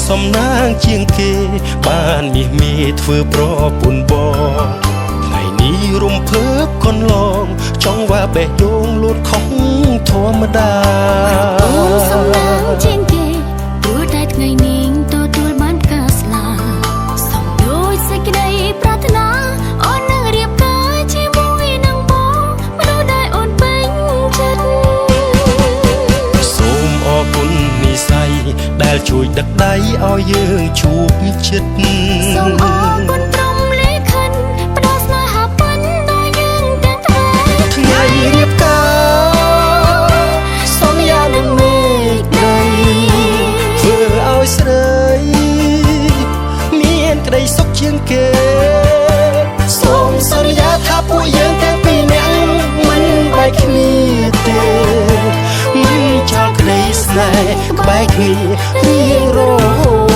សំណាងជាងគេបានមាសមេធ្វើប្រពន្ធបងថ្ងៃនេះរំភើបកូនឡងចង់ว่าបេះដូងលូតខុសធម្មតាអូនសំណាងជាងគេព្រោះតែថ្ងៃនេះទទួលបានការស្លាសំដូចសេចក្តីប្រាថ្នាអូននឹងរៀបការជាមួយនឹងបងមនុស្សដែលអូនពេញចិត្តសូមអរគុណនិស្ស័យដែលជួយដឹកដៃឲ្យយើងជួបជិតសូមអរគុណព្រមលេខិនផ្ដល់ស្នេហាពិនដល់យើងទាំងថ្ងៃរៀបការសូមយ៉ាងនឹងមេឃដីធ្វើឲ្យស្រីមានក្តីសុខជាងគេសូមសន្យាថាពួកយើងទាំងពីរនាក់មិនបែកគ្នាទេមិនចោលក្តីស្នេហ៍ក្បែរគ្នារៀងរហូត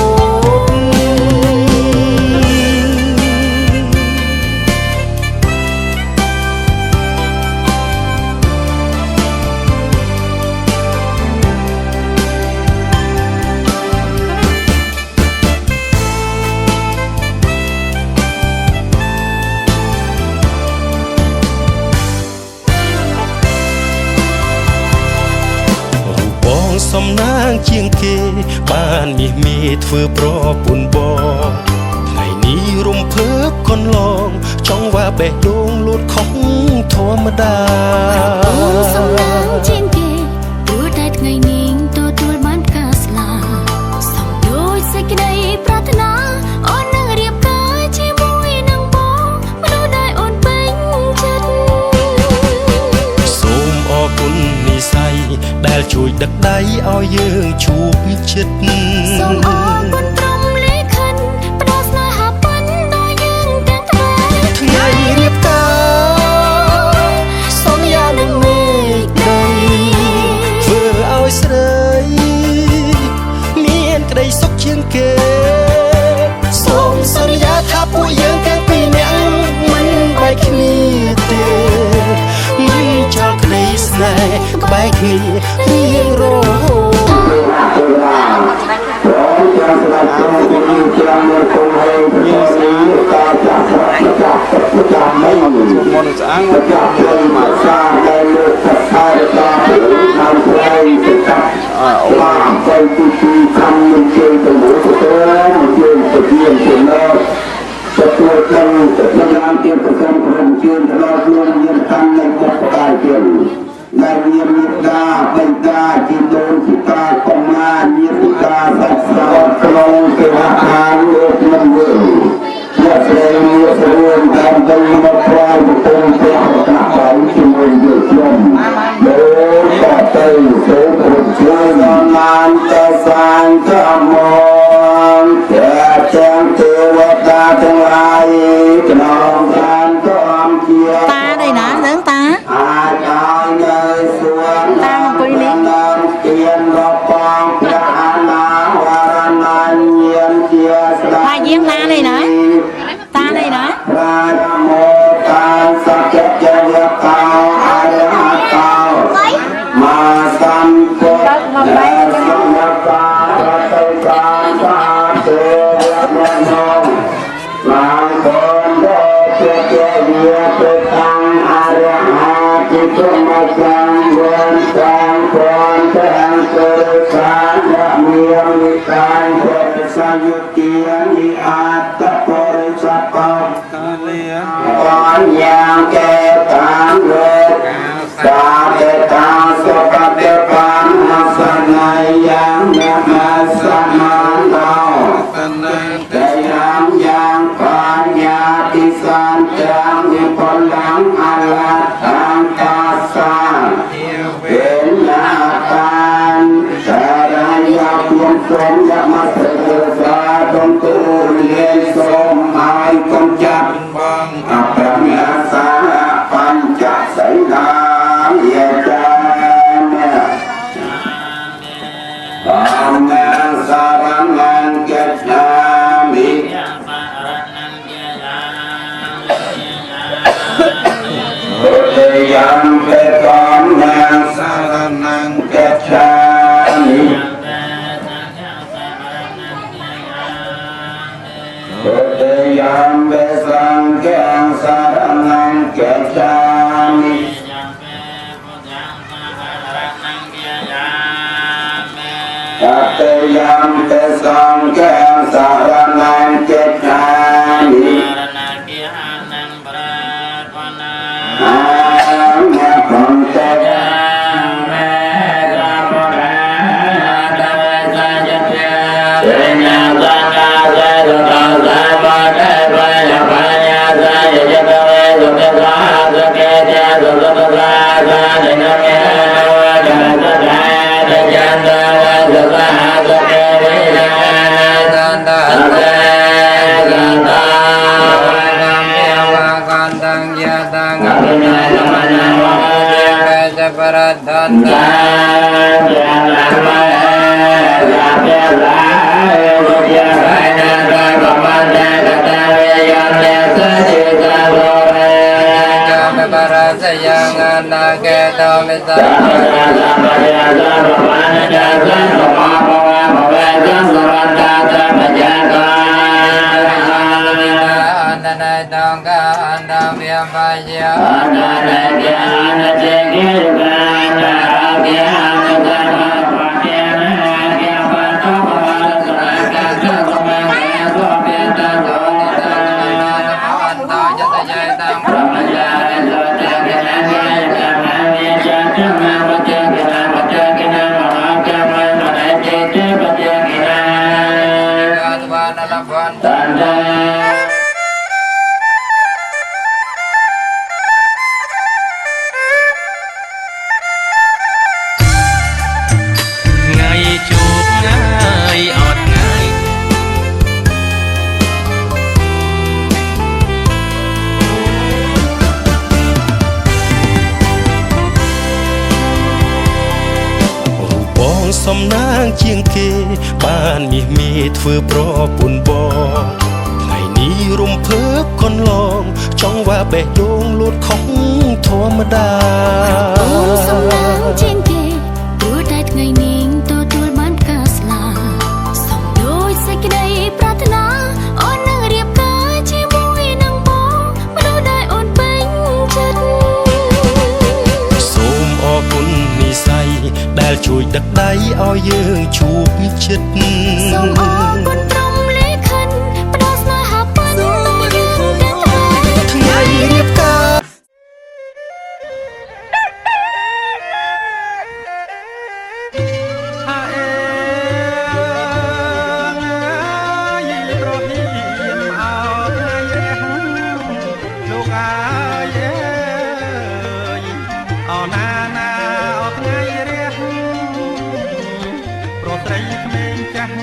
សំណាងជាងគេបានមាសមេធ្វើប្រពន្ធបងថ្ងៃនេះរំភើបកូនឡងចង់ว่าបេះដូងលូតខុសធម្មតាអូនសំណាងជាងគេព្រោះតែថ្ងៃនេះទទួលបានការស្លាសំដូចសេចក្តីប្រាថ្នាអូននឹងរៀបការជាមួយនឹងបងមនុស្សដែលអូនពេញចិត្តសូមអរគុណនិស្ស័យដែលជួយដឹកដៃឲ្យយើងជួបជិតសូមអរគុណព្រមលេខិនផ្ដល់ស្នេហាពិនដល់យើងទាំងថ្ងៃរៀបការសូមយ៉ាងនឹងមេឃដីធ្វើឲ្យស្រីមានក្តីសុខជាងគេសូមសន្យាថាពួកយើងទាំងពីរនាក់មិនបែកគ្នាទេមិនចោលក្តីស្នេហ៍ក្បែរគ្នារៀងរហូតដែលមានមេត្តាបិតាជាដូនជាតាកុមារញាតិកាសាស្ត្រក្នុងទេវតាលោកមិនវើជាស្រីមានស្រួលតាមទៅមកខ្លាយទៅព្រះតាបាយជាមួយយើងខ្ញុំលោកក៏ទៅសូមជួយដល់ឡានតសាងធម្មតែទាំងទេវតាទាំងឡាយក្នុងខាងកំជាតាđây nè nướng taតាមកពុយនេះទៀនរបងព្រះអនាវរណញ្ញានជាស្ដាហើយយាងតានេះណាតានេះណារាជមោតាសច្ចជយកោអរហតោមាសម្ពុទ្ធសម្រាប់ការទៅការសាទេវមនោឡើងបនដល់ជាជាវាទៅតាំងអរហជាព្រមចាងវនតាំងព្រមទាំងទៅសាមានវិការព្រះសាយុទានិអត្តបរិស័ទកាលាអញ្ញងកេតានរកសាកេតាសុខតេបានសនាយ៉ាងមសមាណោតែយ៉ាងបញ្ញាតិសន្តាំនិពលំអរហន្តតាសាเป็นนาการแต่ระยะเพียงสมยมาเสดสาดงตูเรียนสมหมายกำจัดบังอัปเมียสาปัญจไสนาเยจานบางแมสารังนันเกจนามิยังเป็นกองแมสารนังเกจานิ จามิ ตัตยัมเตสังแกมสารนังเจตานิอาเมขันเตเมตาปะระตะเวสะยะเตเตนะสังฆาเสตุตาสะปะเตปะยะปะญาสะยะเตเวสุเตสะสะเกเตสุตตะสะสะเนนะเมวะจะสะจะเตยันตะวะสะสะสะเกวินะสันตะเตสันตะวะกัมเยวะกันตังยะตังอะภินาสมะวะเกจะปรัตตันตะยะละมะยะเตลาสุยะไสนะตะกะมันตะกะตะเวยันเตสะจิตะโลเรจะปะปะระสะยังอะนะเกตะมิสัพพะสัพพะยะสัพพะนะจะสัพพะภะวะภะเวจัสสะรันตะสัพพะยะกาอันนะนะตังกะอันตะเวียปะยะอันนะนะเกอันนะเจเกกะตะระเกอันนะตะระปะเกนะเกปะตะภะวะสะระกะสะสะมะเกโสเปตะโสนิตะนะนะนะภะวันตะยัตยะตังพระมยาโสตะเกนะเกกะนะเวจะจะมะปะเจกะนะปะเจกะนะมหากัมมะนะเจเตปะเจกะนะกัตวะนะละพันตันตะសំណាងជាងគេបានមាសមេធ្វើប្រពន្ធបងថ្ងៃនេះរំភើបកន្លងចង់ว่าបេះដូងលូតខុសធម្មតា អូនសំណាងជាងគេព្រោះតែថ្ងៃនេះទទួលបានការស្លាប់សំដូចសេចក្តីប្រាថ្នាអូននឹងរៀបការជាមួយនឹងបងមនុស្សដែលអូនពេញចិត្តសូមអរគុណនិស្ស័យដែលជួយដឹកដៃឲ្យយើងជួបចិត្តសូមអរគុណក្រុមលេខិនផ្ដល់ស្នេហាប៉ាន់ដល់យើងទាំងថ្ងៃរៀបការស្រីក្មេងចាស់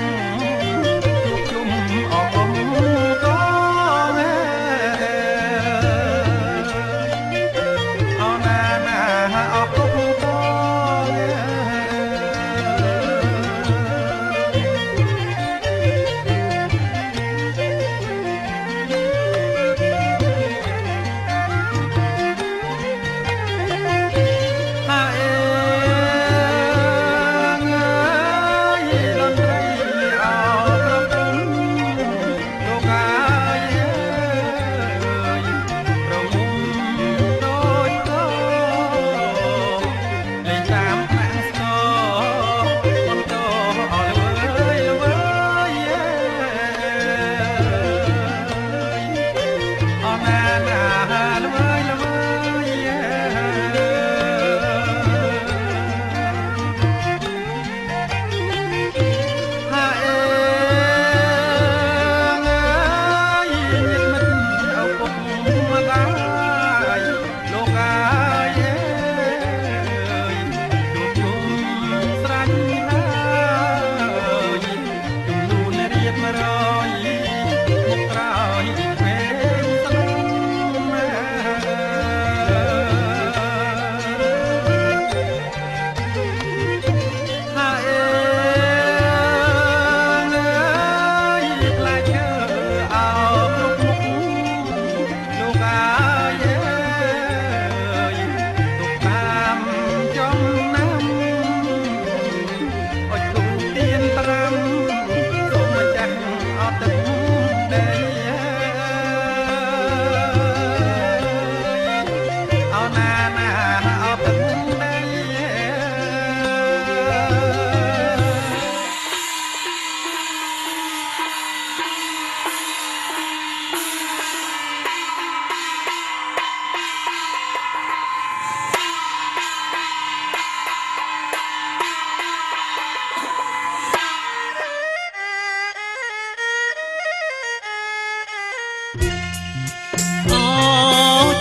អូ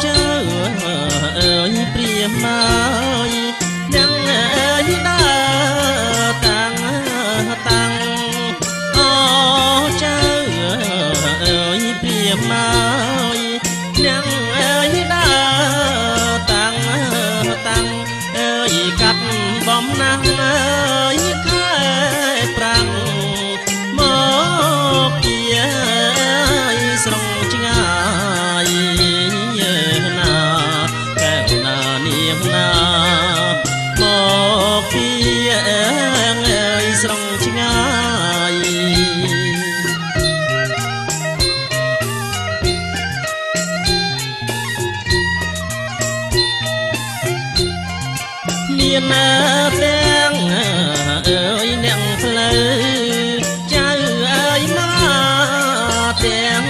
ចៅអើយព្រាមហើយនឹងអើយដើរតាំងអូចៅអើយព្រាមហើយនឹងអើយដើរតាំងអើយកាត់បំណាស់អើយខែប្រាំងមកពីស្រងឆ្ងាយណាកែវណានាងណាមកពីស្រងឆ្ងាយមានទាំងអើយអ្នកផ្លូវចៅអើយមកទាំង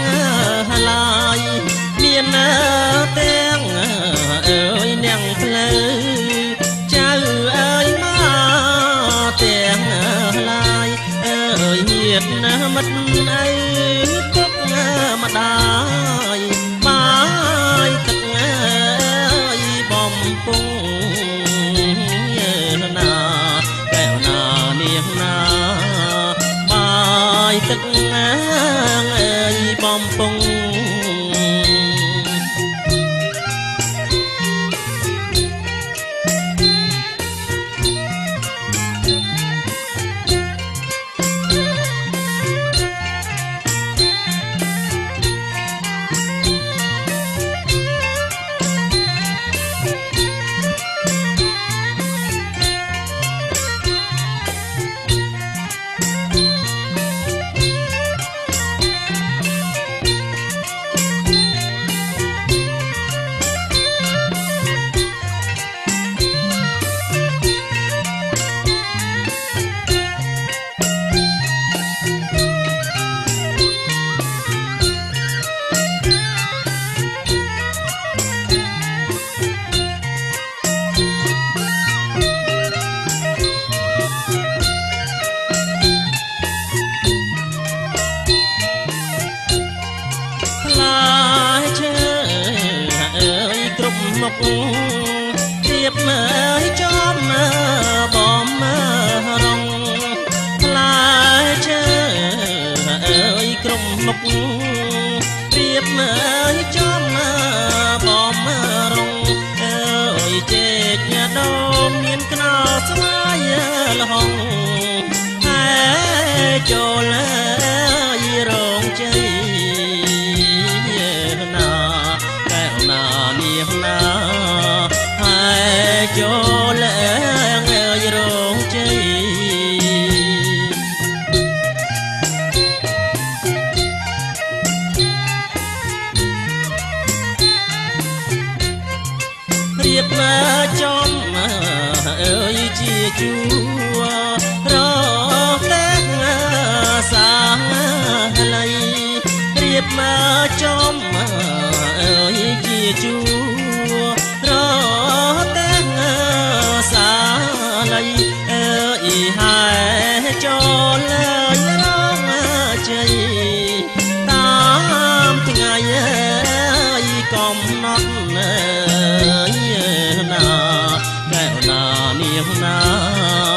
ឡាយមានទាំងអើយអ្នកផ្លូវចៅអើយមកទាំងឡាយអើយញាតិមិត្តអើយពុកម្ដាយបាយទឹកអើយបំពង់ណាកែវណានាងណាបាយទឹកអើយបំពង់មុខទៀបមើលចំបំរងផ្លែឈើអើយក្រុមមុខទៀបមើលចំបំរងអើយជែកញ៉ាដូមមានខ្នោស្វាយលហងហើយចូលរងជ័យណាកែវណានាងណាហើយចូលរងជ័យរៀបចំអើយជាជួរតែសាល័យរៀបចំអើយជាជួរតែសាល័យអើយហើយចូលរងជ័យតាមថ្ងៃកំណត់ណាកែវណានាងណា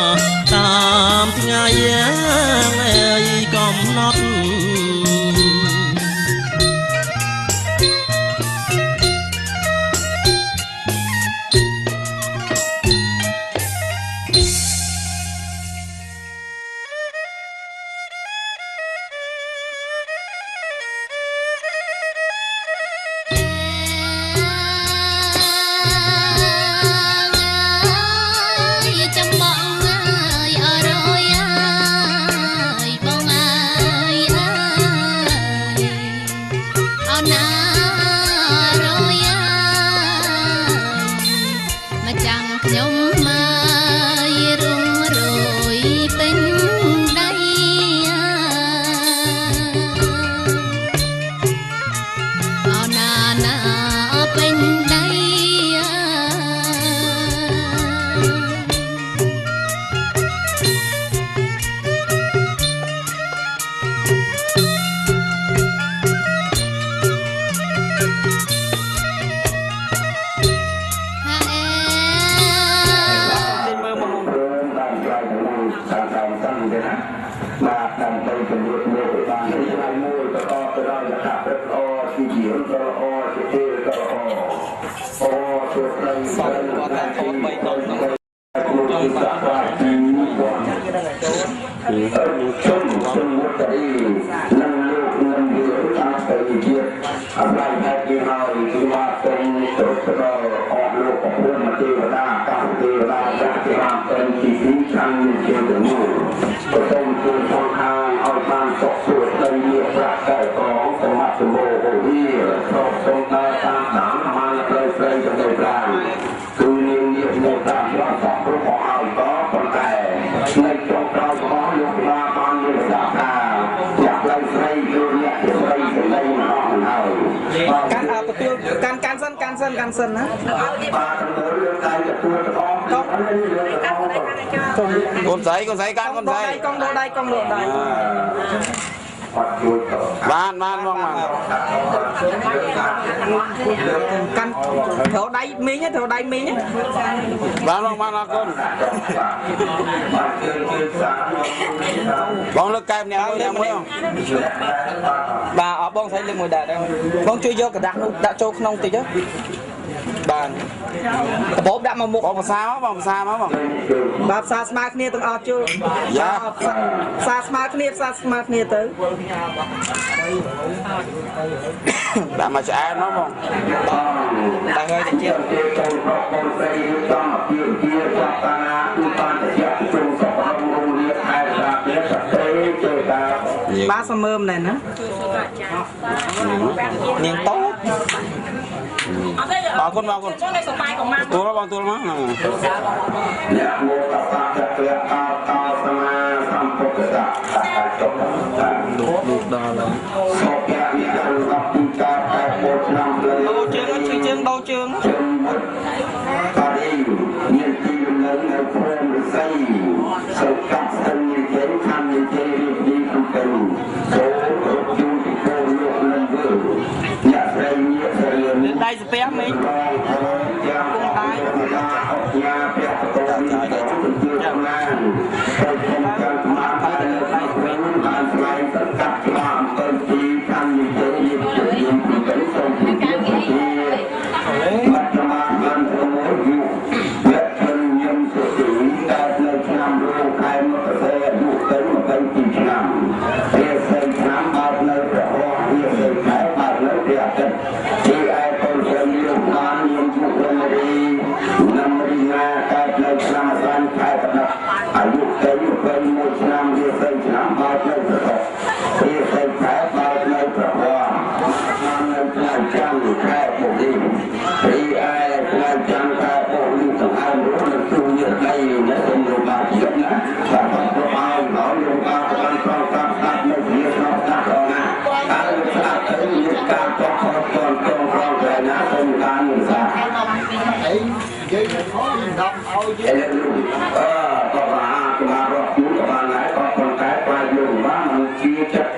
មួយបានថ្ងៃមួយក៏ទៅដល់រកាព្រឹកល្អទីជាល្អទីទេក៏ល្អអូជួយស្រីសល់គាត់តែធំ3ដុំក្នុងចង់បាទជំនុំតរីនឹងលោកនឹងវាតាមទៅជាអបឡាយតែគេហើយគឺว่าเป็นตุកតអស់លោកព្រមទេវតាកម្មទេវតាចាស់គេបានเป็นទីទីខាងជាទៅនោះក៏ต้องជួយផងខាងឲ្យបានសុខសុខទៅមានប្រាក់តែកងសមត្ថមោហវិគ្រប់សំតែតាមតាមបានផ្លូវផ្សេងទៅប្រាំគឺនាងនេះនៅតាមរកសពរបស់ឲ្យក៏ប៉ុន្តែនៅចុងក្រោយរបស់លោកបានមានសាខាចាក់ផ្លូវស្រីលោកអ្នកស្រីសម្លេងអស់ទៅហើយកាន់ទទួលកាន់សិនណាបាទរឿងការទទួលរបស់កូនស្រីកាន់កូនស្រីកងដោដៃអត់ជួយទៅបានមកកាន់ត្រូវដៃមីងបានមកកូនបងលើកកែម្នាក់មួយបាទអបងស្រីលើកមួយដែរបងជួយយកกระดาษនោះដាក់ចូលក្នុងតិចទៅបានកាបូបដាក់មកមុខបងភាសាមកបងបាទភាសាស្មើគ្នាទាំងអស់ជួយ៉ាភាសាស្មើគ្នាទៅដាក់មកឆ្អែតមកបងតែហើយតិចទៀតចូលប្រកបស្រីតាមអភិជាចាប់តាទូបានតែយកចូលសពក្នុងរោងរៀនខែតាទៀតស្ត្រីចេតាបាទសមើមណែណានាងតូចអរគុណបងចូលនៅសបាយของម៉ាក់ទូលបងទូលមកអ្នកមកតបតែព្រះអោតោសមាសម្ពុទ្ធសាសនាចុះលោកដល់ហើយសូមព្រះវិហាររបស់ទីការតែពោឆ្នាំលើដូរជើងជួយជើងដូរជើងការីមានទីលំនៅនៅភូមិរិស័យសង្កាត់ស្ទឹងមានជ័យខណ្ឌមានជ័យរៀបទីកំពង់ចូលរកជួនទីពលលោកនឹងវើអ្នកស្រីញាក់ស្រីដៃស្ពះមីងយ៉ាងតែញាព្រះបតនយ៉ាងណាទៅគុំចាំបានតែនៅដៃវិញបានស្លាយសង្កាត់ក្បាលអំពើទីខណ្ឌមានជ័យរៀបទីកំពង់សូមទីបាត់មកបានប្រមូលយុវជនញឹមសុខតែនៅឆ្នាំរោខែមករាអាយុទៅ22ឆ្នាំពេលផ្សេងឆ្នាំបាននៅព្រះរស់វាផ្សេងខែបាននៅព្រះអាទិត្យទីឯកូនស្រីលោកបានមានយុវនារីណាកើតនៅឆ្នាំអាសានខែកណ្ដាប់អាយុទៅ21ឆ្នាំវាផ្សេងឆ្នាំបាននៅព្រះរស់វាផ្សេងខែបាននៅព្រះរស់នៅថ្ងៃច័ន្ទខែបុរីទីឯថ្ងៃច័ន្ទខែបុរីទាំងអស់នោះនឹងជួបញាតិដៃនៅក្នុងរបាជាតិណាបាទប្រហែលដល់លោកបានបានប្រកាសស្ដាប់នៅវិទ្យាស្ដាប់ដល់ណាហើយស្ដាប់ទៅមានការតបខតតនក្នុងក្រុមដែរណាសូមការនឹងសាអីនិយាយទៅដល់ឲ្យយើងក៏បានក្បាលរកជួនក៏បានដែរក៏ប៉ុន្តែផ្លែលោកបានมันជាចិត្ត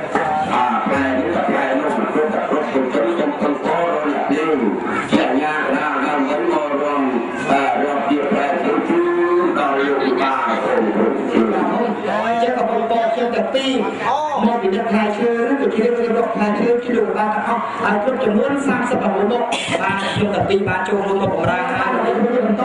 ផ្លែនេះក៏ផ្លែនោះมันគ្រប់តែគ្រប់ជំនឿចំពោះកោរអ្នកនេះជាញាណាដល់មិនមករំរកជាផ្លែទៅជួដល់លោកបានសូមចេះក៏បងតជាទាំងពីរមកពីផ្លែឈើទៅជ្រាបរកផ្លែឈើជ្រាបបានទាំងអស់ហើយគ្រប់ចំនួន36មុខបានខ្ញុំទាំងពីរបានចូលរួមមកបម្រើហើយបន្ត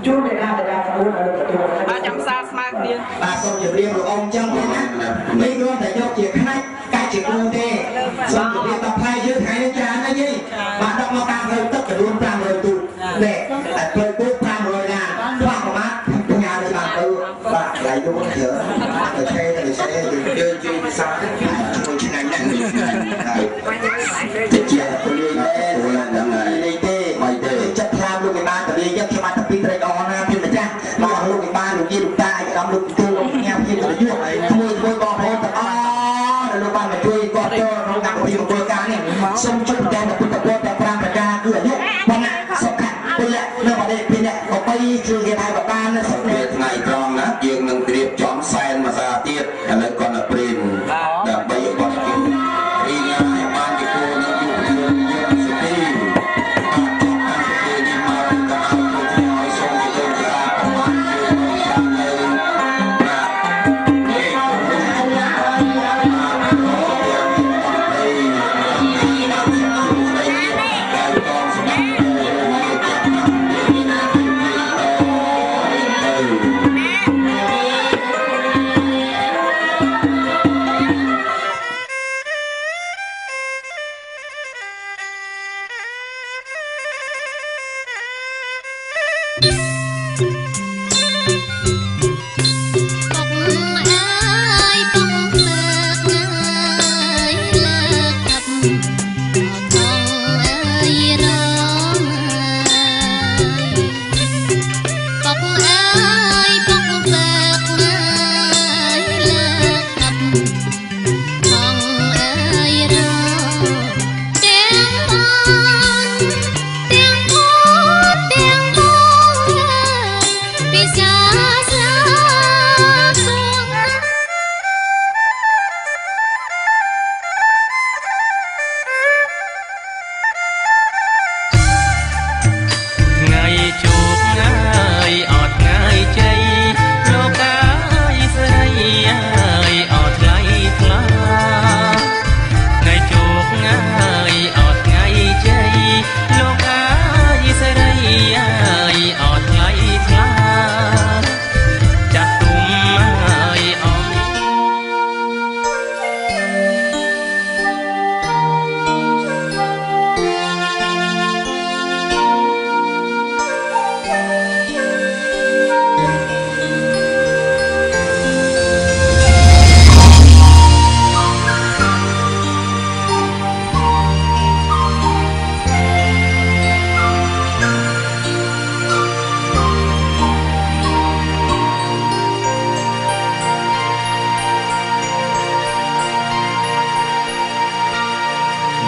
ជួនដែលដាស្រួលឲ្យទទួលបាទចាំសាស្មើគ្នាបាទសូមជម្រាបលោកអ៊ំចឹងណានេះគ្រាន់តែយកជាផ្នែកកាច់ជាគូទេសូមជម្រាបដល់ផ្លែយើងថ្ងៃនេះច្រើនណាស់យីបាទដឹកមកតាមលើទឹកចំនួន500ទូនេះតែផ្លូវទូ500ណាខ្វះប្រមាណផ្ញើទៅបានទៅ bạn lấy đúng không nhớ ở xe thì sẽ chơi chơi sao đấy chơi trên ngành này chia tôi đi tôi là đang đi tê mày tê chất tham luôn cái ba tờ đi nhất khi mà tập đi tây đo na thì là cha mà luôn cái ba luôn kia luôn ta cái đám luôn tôi luôn nghe kia là chưa tôi con thôi tập là luôn ba mà chơi con chơi nó ngắm thì một đôi cá này xong chút đen là tập tập ra mà ra cửa nhúc con ạ xong cả bây giờ nó vào đây bây giờ có bay chưa cái hai bà ba nó xong này ngày tròn á dương nâng tiệp chọn sen mà ra tiết là lấy con là prin là bây giờ con kia đi ngay ban cái cô nó dùng dương dương sẽ đi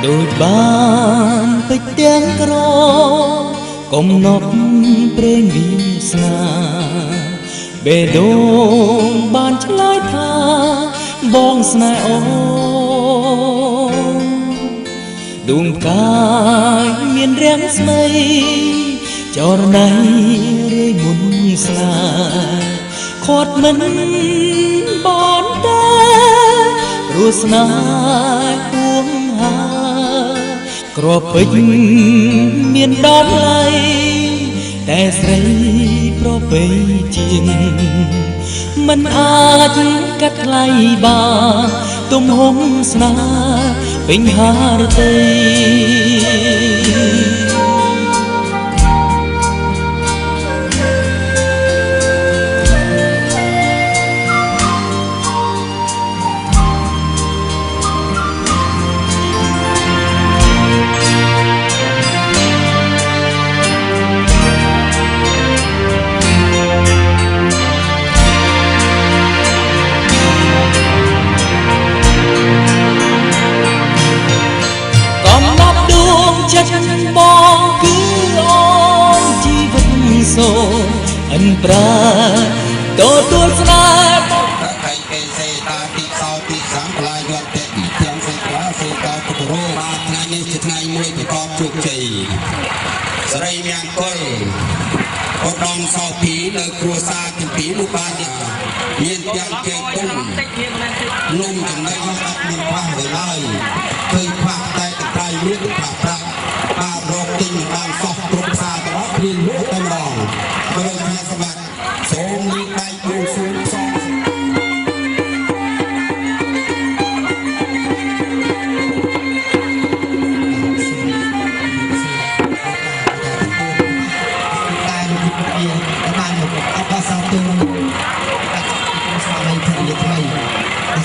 đôi ban bịch tiếng cro cùng nọc preng vi sna bê đôn ban chlai tha bong sna o đùng cai miền reng smay cho nay rê mun sna khót mình ban ta rùa sna uống hàក្របពេញមានដល់ឡៃតែស្រីប្រពៃជាងមិនអាចកាត់ថ្លៃបានទំហំស្នេហ៍ពេញហារតីបងគឺអូនជីវិតសូនអិនប្រាទទួលស្នេហ៍តែគេសេតាទីសោទីសាំផ្លាយយត់តែទីទាំងសេតាសេតាពុទ្ធរោបានថ្ងៃនេះជាថ្ងៃមួយប្រកបជោគជ័យស្រីមង្គលឧត្តមសោភីនៅគ្រួសារទាំងពីរនោះបានមានទាំងគេទុំលំចំណេញអត់មានខ្វះអ្វីឡើយឃើញខ្វះតែតម្លៃលក់ប្រាប្រាក់បាទរកទិញបានសោះគ្រប់ផ្សារទាំងអស់គ្មានលក់តែម្ដងព្រោះមានសម្បត្តិសូមលីកដៃបួងសួងផ្សងបានមកអបអរសាទរ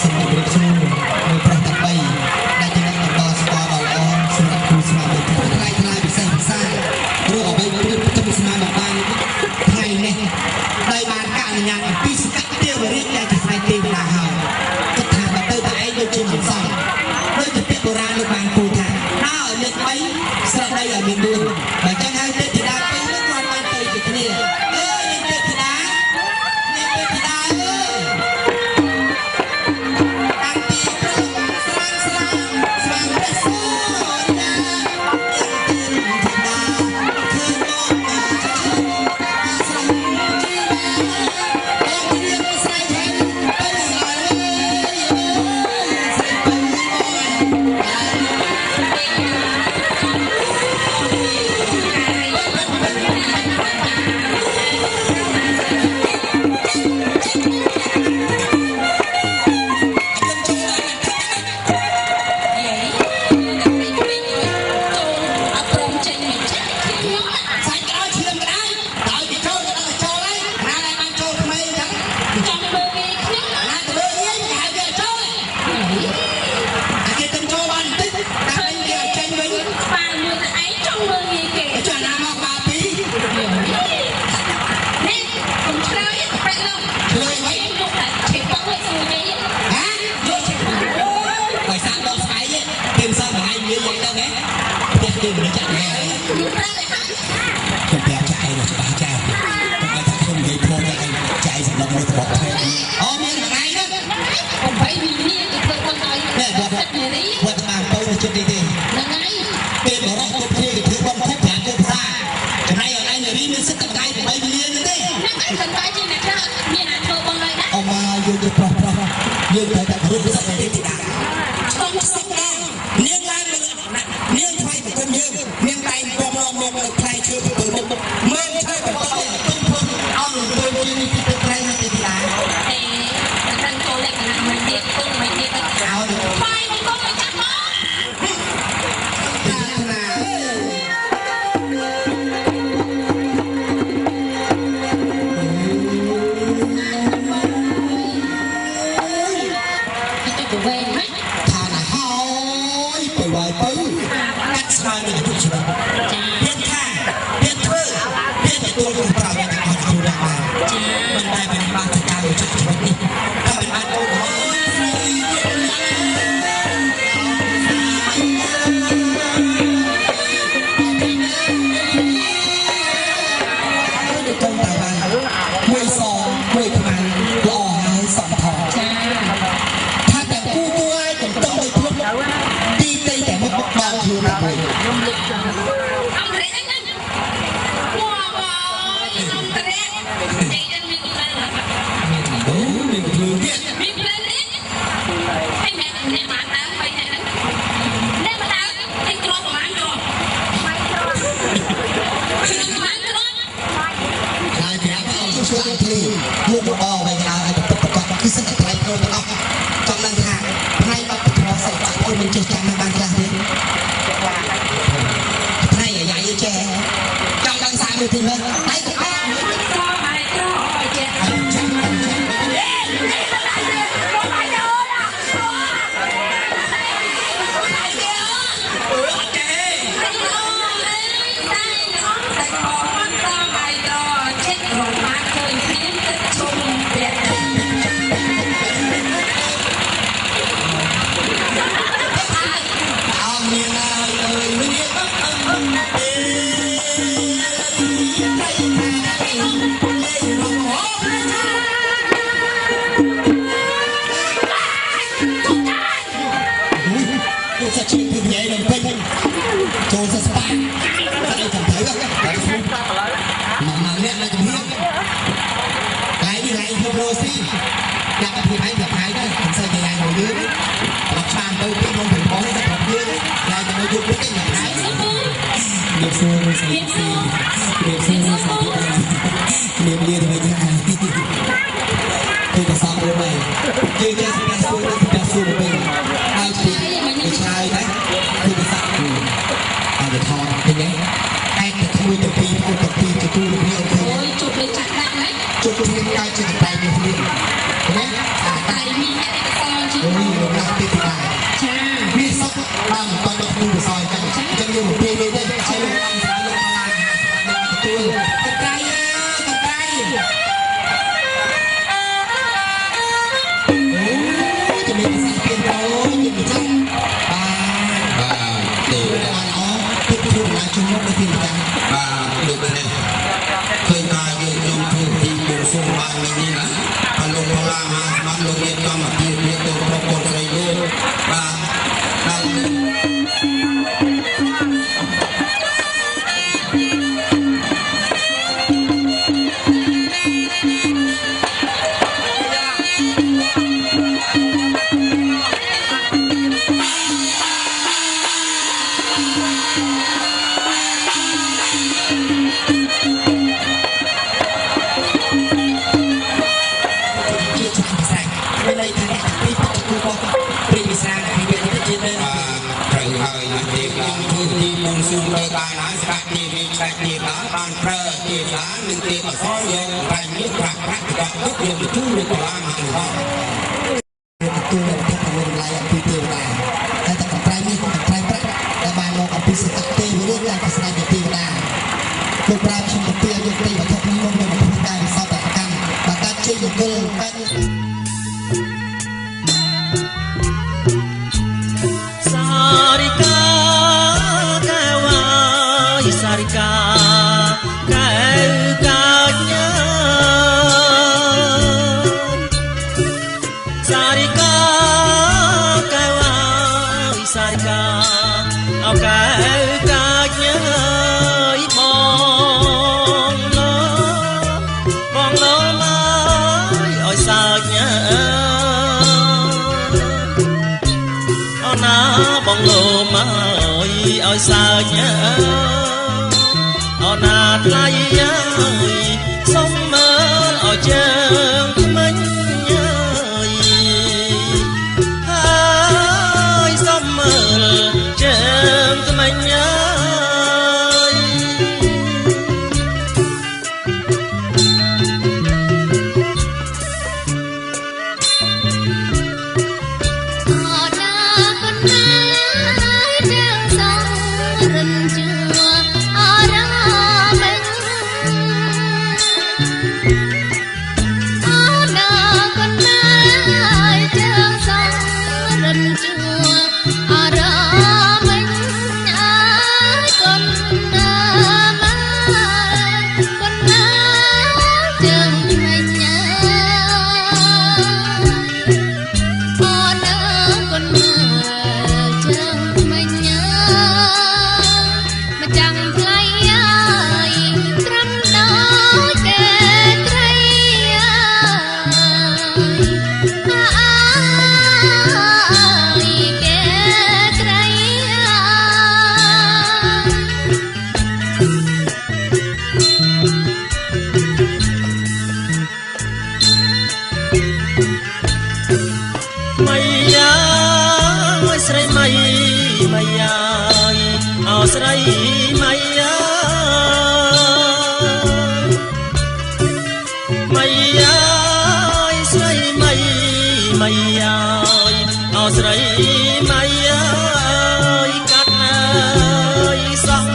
សម្រាប់រៀបសួរនៅប្រទេស3ដែលជាអ្នកបន្តស្គាល់ដល់ល្អសម្រាប់គូស្មារតីថ្លៃពិសេសពិសាឬអ្វីព្រៀបផ្ទឹមស្មារតីបានថ្ងៃនេះដោយបានការអនុញ្ញាតពីសកលទេវរាជដែលជាស្ដេចទេវតាហើយគិតថាបើទៅតែឯងដូចជាមិនសមដូចជាពាក្យបុរាណលោកបានពោលថាដើរឲ្យមាន3ស្រដីឲ្យមាន4បើចឹងហើយទេធីតាពីរនោះគាត់បានទៅជាគ្នាអើយទេធីតាទេធីតាអើយតាំងពីព្រឹកស្រាំស្រាំស្វាងព្រះសូរណាយ៉ាងទីធីតាគឺមកមកស្រំជីវាអងរៀងស្រ័យខាងទៅហើយស្រ័យទៅយើងត្រូវតែគ្រប់សពទេទីតាក្នុងសពដល់នាងឡើងនាងថ្លៃប្រគុំយើងនាងតែងពំរំមកលើផ្លែឈើទៅមុខមើលឈើបន្តទុំភុំអស់នឹងទៅជានេះទីត្រៃណាទីតាទេតែចូលលក្ខណៈមួយទៀតគុំមួយទៀតឲ្យថ្លៃនេះគុំមកចាប់មកតាណាHãy subscribe cho kênh Ghiền Mì Gõ để không bỏ lỡ លោករៀបចំអាពាហ៍ពិពាហ៍ទៅប្រពន្ធស្រីលោកបាទដល់ ស៊ូមលើបានហើយស្ដេចនារីស្ដេចនារីបានប្រើជាសានឹងទេអសរយកបែបនេះប្រាក់ប្រាក់ក៏ទុកយកទៅជួលលោកឡាមហោទទួលនៅប្រព័ន្ធតម្លៃអំពីទេវតាតែតែប្រៃនេះប្រៃប្រាក់ដែលបានមកអំពីសក្តិទេវរឿងឡើងពីស្ដេចទេវតាលោកប្រាជ្ញជំទាវយកទីវត្ថុនេះមកនៅក្នុងការវិសោធកម្មបើកាត់ជ័យយគលបានសារិកាសារិកាកែវកាញើសារិកាកែវសារិកាអោកែវកាញើបងលោមកឲ្យសើចញើអូណាបងលោមកឲ្យសើចញើអូណាថ្លៃអើយសុំមើលឲ្យជើងមិញអើយហើយសុំមើលជើងមិញអើយអូណាប៉ុណ្ណាជើងសងរិនជួអូណាមិញអូណាប៉ុណ្ណាជើងសងរិនជួអូណាមិញអើយកូនណាមកកូនណាជើងមិញអើអូណាកូនណាជើងមិញអើម្ចាំងថ្លៃអើយត្រឹមដល់គេត្រីអើយគេត្រីម៉ៃយ៉ាស្រីម៉ៃម៉ៃយ៉ាអោស្រីម៉ៃយ៉ាម៉ៃយ៉ាស្រីម៉ៃម៉ៃយ៉ាអោស្រីម៉ៃយ៉ាកាត់អើយសង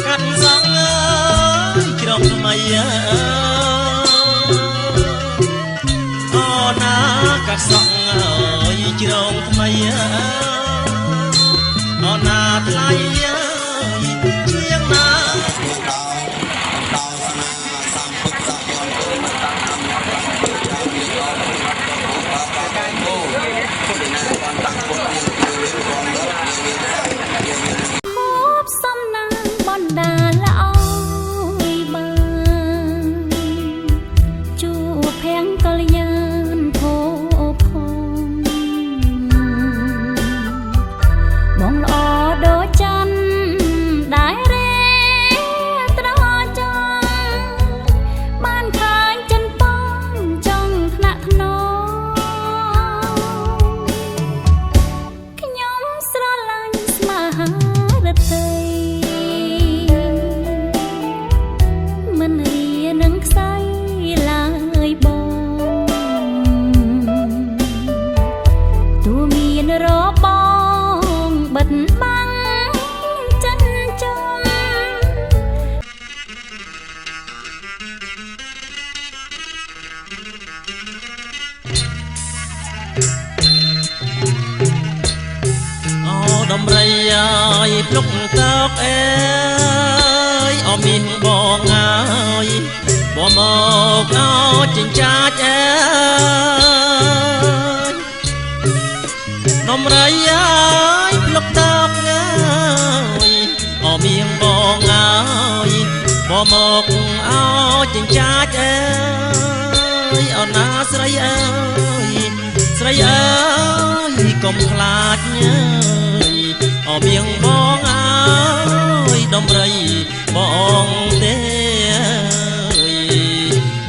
កាត់សងអើយជ្រងថ្មីអើអូណាកាត់សងអើយជ្រងថ្មីអើអូណាថ្លៃអើយជាងណាហូបសំណាងបណ្ដាល្អយបានជួបភ័ងកល្យានភោផងបងល្អដូចច័ន្ទដែលរេត្រចង់បានខាញ់ចិនប៉ងចង់ថ្នាក់ថ្នមខ្ញុំស្រឡាញ់ស្មារតីមិនរៀនឹងខ្សែឡើយបងទោះមានរបបិទបាំងចិនចុំ អូដំរីអើយភ្លុកតើកអើយអមានបងអើយបមកអោចិញ្ចាចអើ ដំរីអើយភ្លុកតោកអើយអមៀងបងអើយបមកអោចិញ្ចាចអើយអូនណាស្រីអើយស្រីអើយកុំខ្លាចអើយអមៀងបងអើយដំរីបងទេ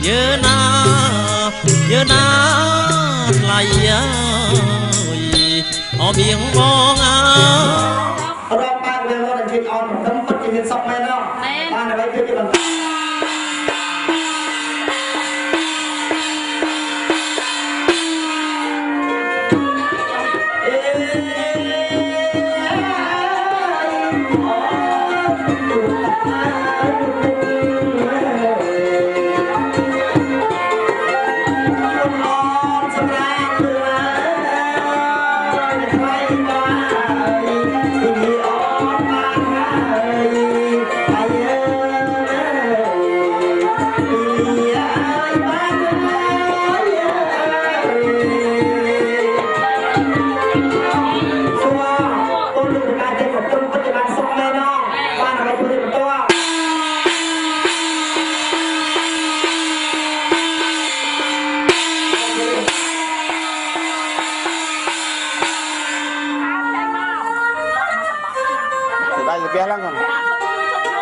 យើណាថ្លៃអើយអមៀងបងអើយរកបានវារត់ជិះអនមិនពិតជាមានសក់មែនទេបានអ្វីគឺជាបន្ត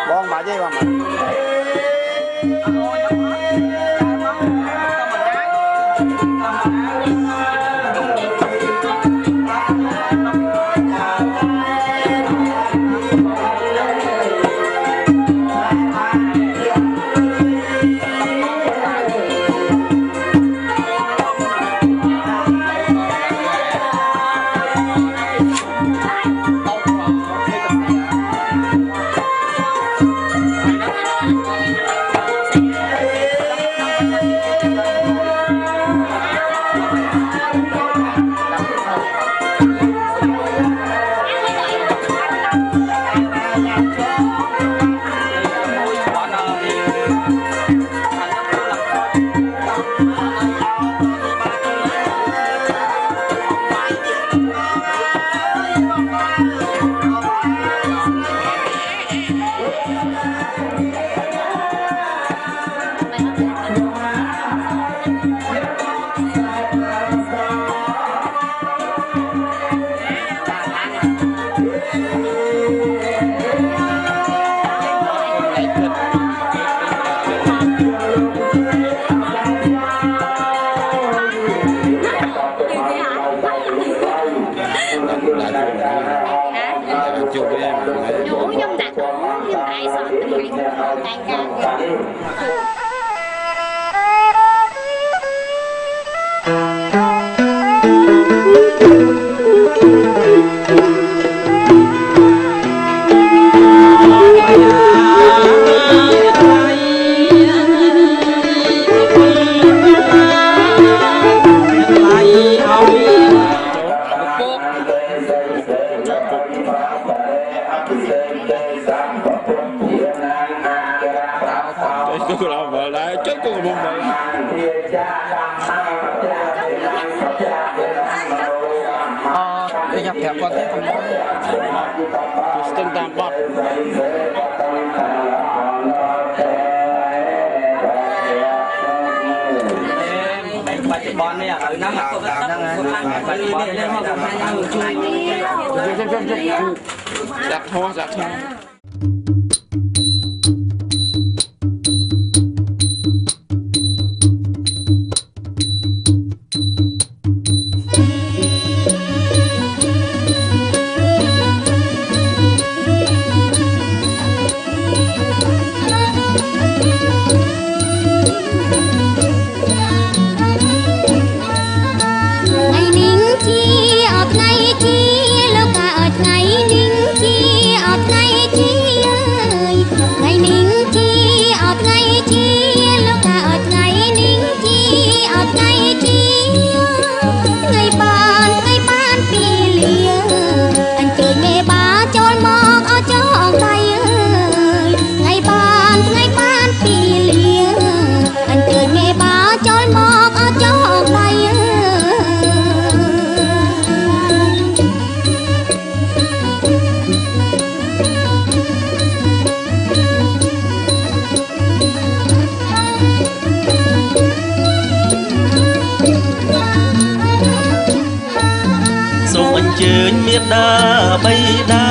បងបាច់ទេបងnhập thẻ con thế không từng tạm bọt bạch bòn này ở năm học đặt thôi តាបៃតា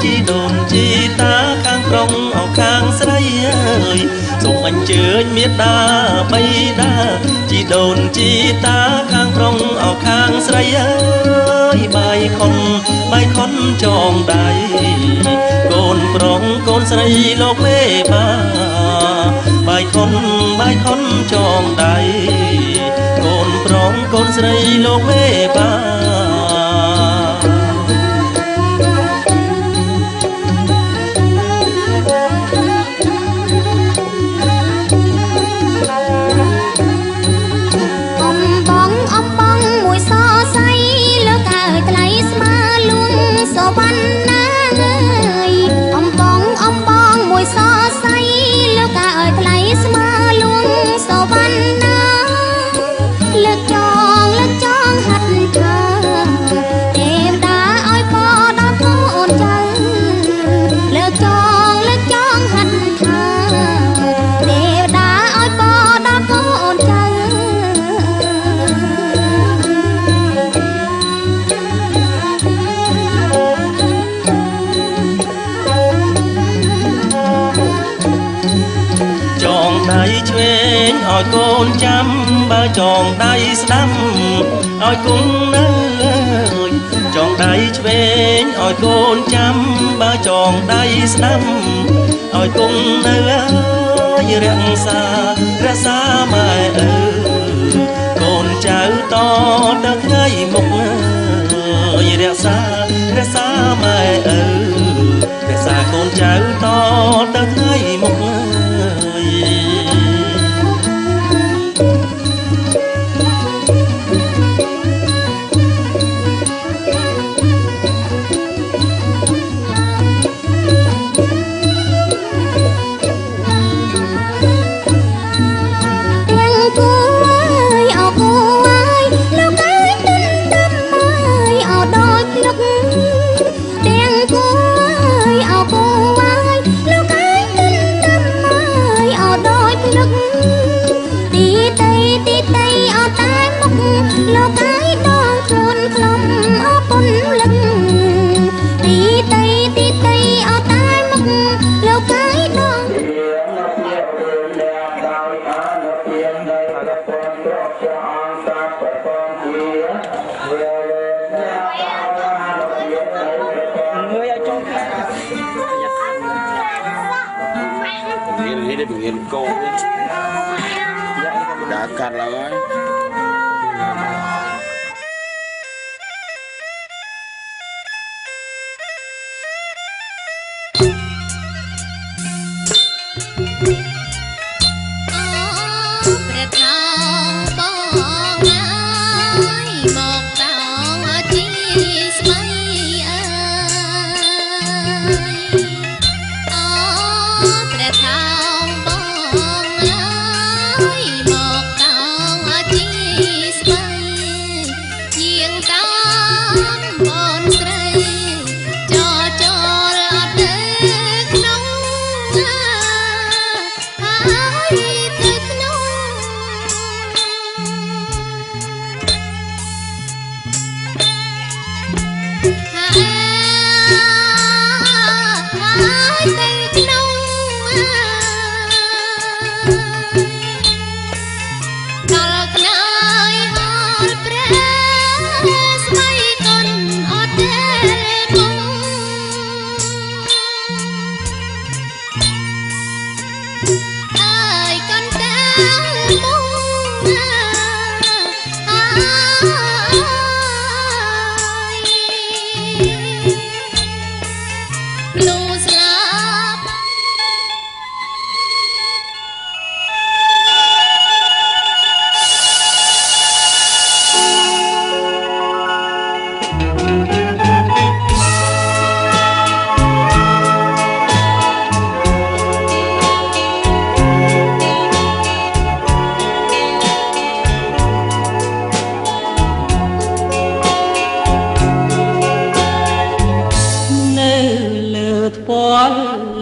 ជីដូនជីតាខាងប្រុងអោខាងស្រីអើយសូមអញ្ជើញមេត្តាបៃតាជីដូនជីតាខាងប្រុងអោខាងស្រីអើយបាយខុនចងដៃកូនប្រុងកូនស្រីលោកមេបាបាយខុនចងដៃកូនប្រុងកូនស្រីលោកមេបាឲ្យកូនចាំបើចងដៃស្ដាំឲ្យគង់នៅចងដៃឆ្វេងឲ្យកូនចាំបើចងដៃស្ដាំឲ្យគង់នៅរក្សាម៉ែអើកូនចៅតទៅថ្ងៃមុខរក្សាម៉ែអើរក្សាកូនចៅតទៅថ្ងៃមុខកាត់ឡើងហើយ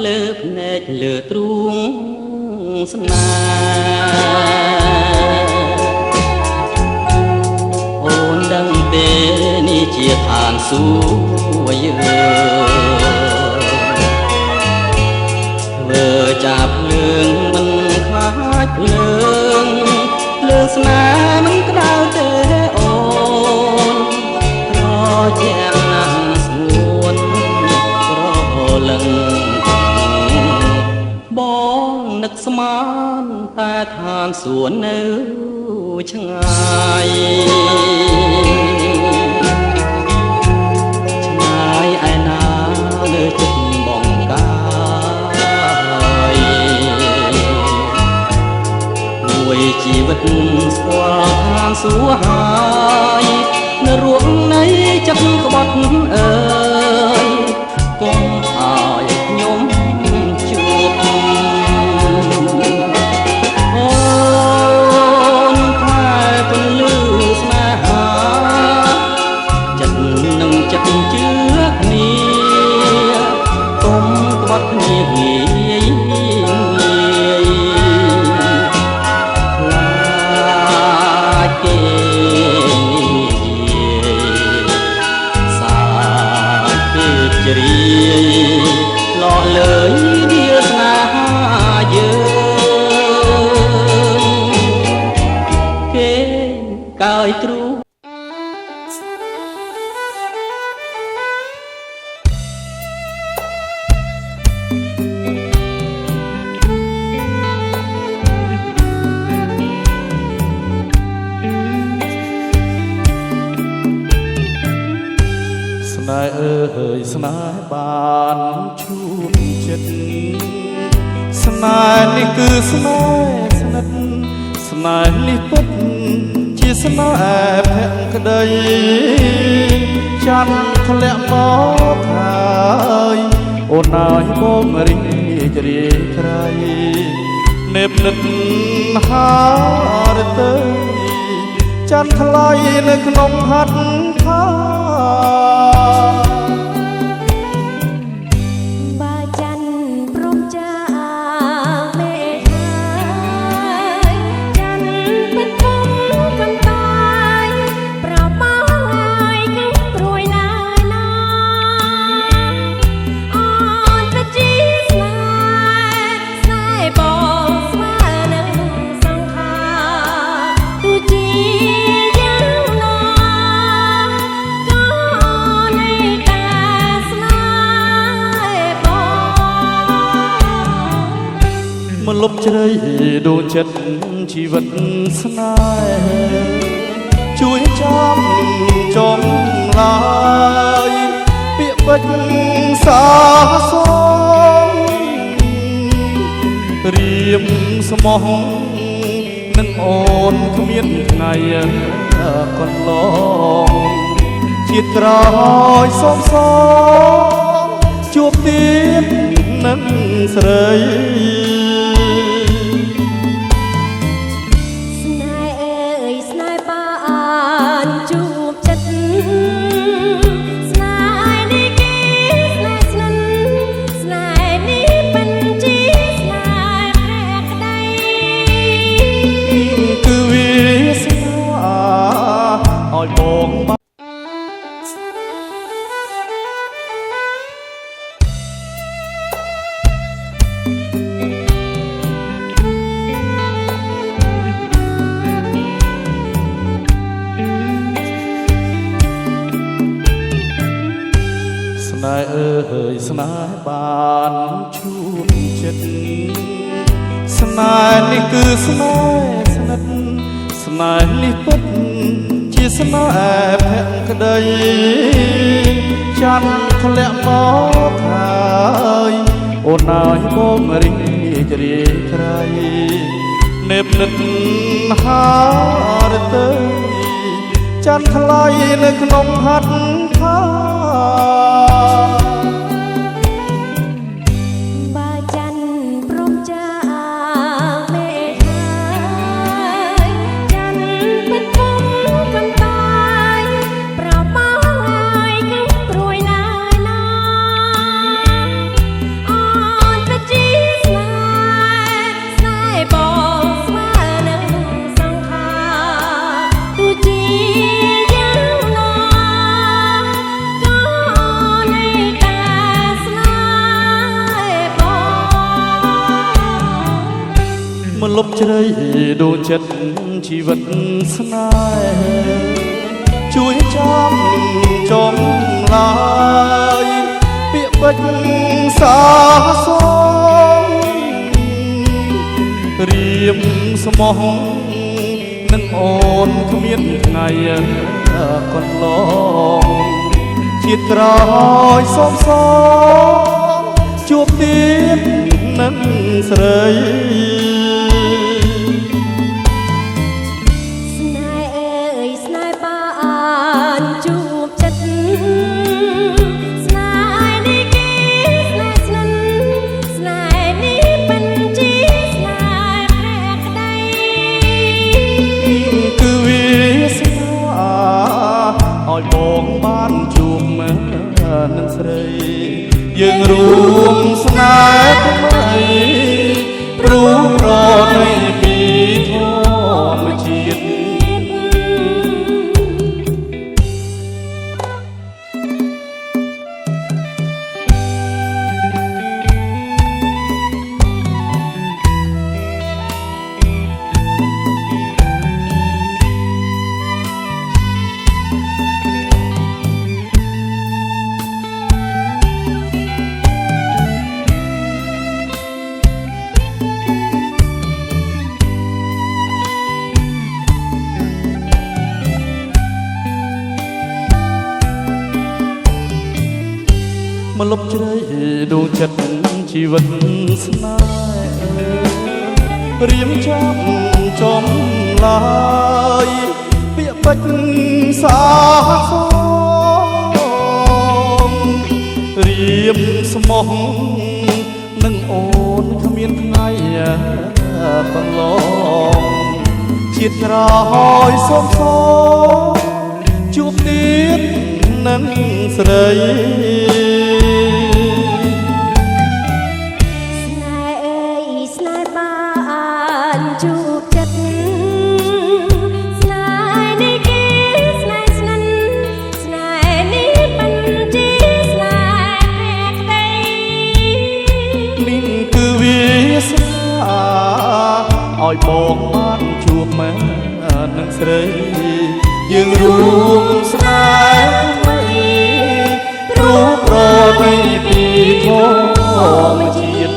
លើភ្នែកលើទ្រូងស្នាអូនដឹងទេនេះជាឋានសួគ៌ วยធ្វើចាប់ភ្លើងមិនខ្លាចភ្លើងស្នេហ៍មិនក្តៅទេអូនរជាងណាស់ស្ងួនរលឹងបងនឹកស្មានតែឋានសួគ៌នៅឆ្ងាយឯណានៅចិត្តបងកាយមួយជីវិតស្គាល់ឋានសួគ៌ហើយនៅរួងនៃចិត្តក្បត់អើយកុំឲ្យខ្ញុំជួបអូនតែពន្លឺស្នេហាចិត្តនឹងចិត្តជឿគ្នាកុំក្បត់គ្នាងាយលក់លើយវាស្នេហាយើងគេកើយទ្រូស្នេហ៍អើយស្នេហ៍បានជួបចិត្តស្នេហ៍នេះគឺស្នេហ៍ស្និទ្ធស្នេហ៍នេះពិតជាស្នេហ៍ភក្តីចាំធ្លាក់មកហើយអូនឲ្យបងរីករាយក្រៃនេបនិតហារទៅចាំថ្លៃនៅក្នុងហាត់ខាលុបជ្រៃដួងចិត្តជីវិតស្នេហ៍ជួយចាំចំឡាយពាក្យពេចន៍សាសងរៀមស្មោះនឹងអូនគ្មានថ្ងៃកន្លងជាតិក្រោយសូមសងជួបទៀតនឹងស្រីស្នេហ៍អើយស្នេហ៍បានជួបចិត្តស្នេហ៍នេះគឺស្នេហ៍ស្និទ្ធស្នេហ៍នេះពិតជាស្នេហ៍ភក្តីចាំធ្លាក់មកហើយអូនឲ្យបងរីករាយក្រៃនេបនិតហារទៅចាំថ្លៃនៅក្នុងហាត់ខា ប់ជ្រៃដូនចិត្តជីវិតស្នេហ៍ជួយចាំចំឡាយពាក្យពេចន៍សាសងរៀមស្មោះនឹងអូនគ្មានថ្ងៃកន្លងជាតិក្រោយសូមសងជួបទៀតនឹងស្រីស្នេហ៍អើយស្នេហ៍បានជួបចិត្តស្នេហ៍នេះគេស្នេហ៍ស្និនស្នេហ៍នេះពិនជាស្នេហ៍แพ้ក្តីគឺវាស្នេហ៍ឲ្យបងបានជួបមើលនឹងស្រីយើងរួមស្នេហ៍ថ្មីព្រោះប្រណីពីធម្មជាតិមកលុបជ្រៃដួងចិត្តជីវិតស្នេហ៍រៀមចាំចំឡាយពាក្យពេចន៍សាសងរៀមស្មោះនឹងអូនគ្មានថ្ងៃកន្លងជាតិក្រោយសូមសងជួបទៀតនឹងស្រីជួបចិត្តស្នេហ៍នេះគេស្នេហ៍ស្និនស្នេហ៍នេះពិនជាស្នេហ៍แพ้ក្តីនេះគឺវាស្នេហ៍ឲ្យបងបានជួបមើលនឹងស្រីយើងរួមស្នេហ៍ថ្មីព្រោះប្រណីពីធម្មជាតិ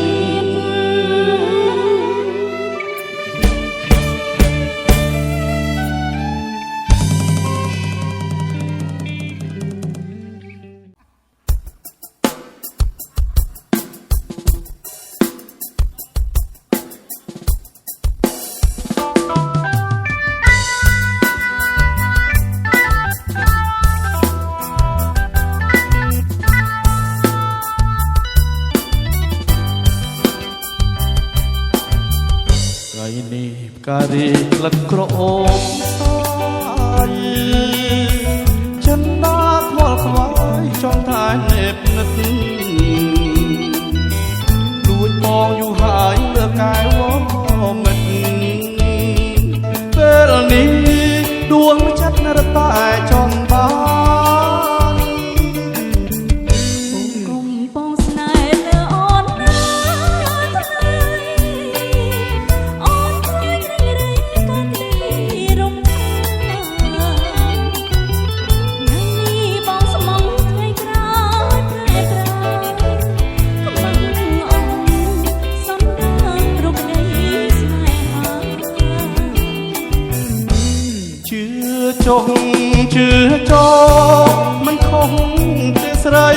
ការីក្លិនក្រអូបសាយចិនដាខ្វល់ខ្វាយចង់តែនេបនិតលួចបងយូរហើយលើកែវមិត្តពេលនេះដួងចិត្តរតែចង់បានចុះជឿចោមិនខុសទេស្រី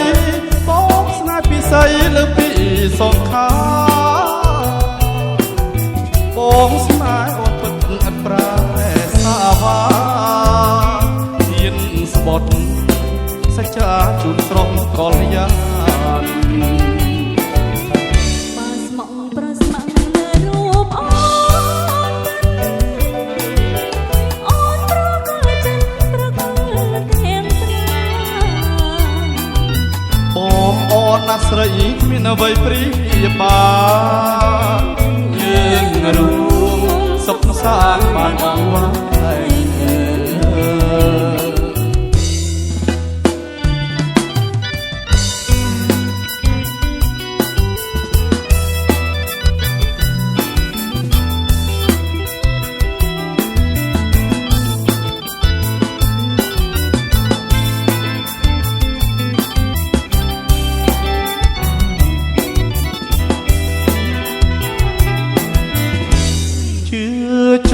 បងស្នេហ៍ពិសីលើពីសងខាបងស្នេហ៍អត់ពិតអត់ប្រែសាវាហ៊ានស្បត់សច្ចាជូនស្រស់កល្យានបានស្មងប្រស្មងលើរូបអូនអូនណាស្រីគ្មានអ្វីព្រាបានយើងរួមសុខសាន្តបានអង្វាយ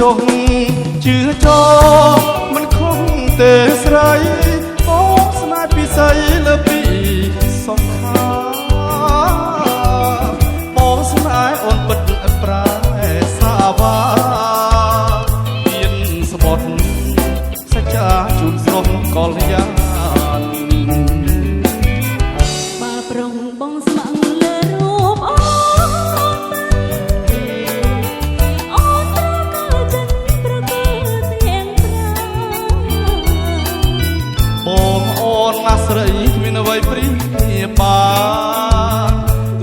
ចុះជឿចោមិនខំទេស្រីបងស្នេហ៍ពិសីលើពីសំខាបងស្នេហ៍អូនពិតអត់ប្រែសាវាមានស្បត់សច្ចាជូនស្រុកកលយានបើប្រុងបងស្មឹងលើរូបអូនត្រូវក៏ចិនប្រកើទាំងប្រាបងអូនណាស្រីគ្មានអ្វីព្រៀបបាន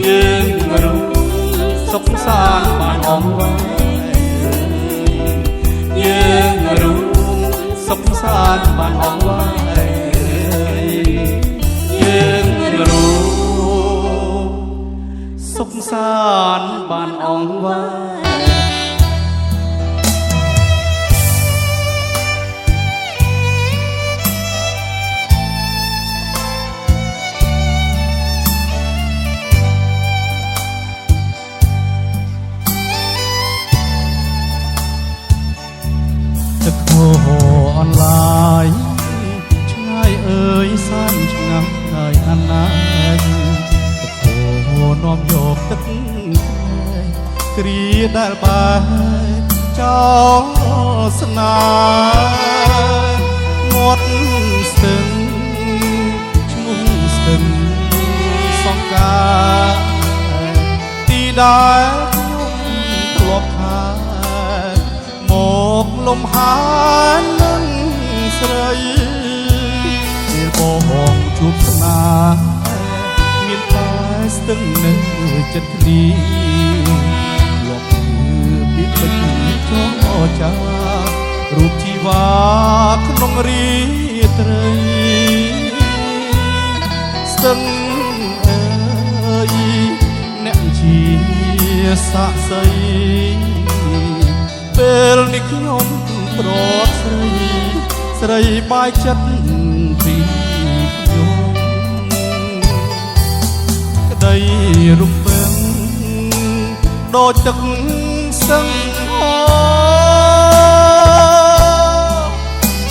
យើងរូបសុខសាន្តបានអងវ៉ៃយើងរូបសុខសាន្តបានអងវ៉ៃយើងរូបសុខសាន្តបានអងវ៉ៃទឹកហូរអនឡាញឆ្ងាយអើយសានឆ្ងាស់ហើយអាណាយទឹកហូរនាំយកទឹកគ្រាដែលបែកចោលស្នាមាត់ស្ទឹងឈ្មោះស្ទឹងសង្ការទីដែលខ្ញុំធ្លាប់ខាមកលំហាននឹងស្រីពេលបងជួបស្នាមានតែស្ទឹងនៅចិត្តគ្នាលោកគឺពីពេញចោចារូបជីវ៉ាក្នុងរាត្រីស្ទឹងអើយអ្នកជាសាក់សីពេលនេះខ្ញុំប្រត់ស្រីបាយចិត្តពីខ្ញុំក្តីរំពឹងដូចទឹកសឹងហោ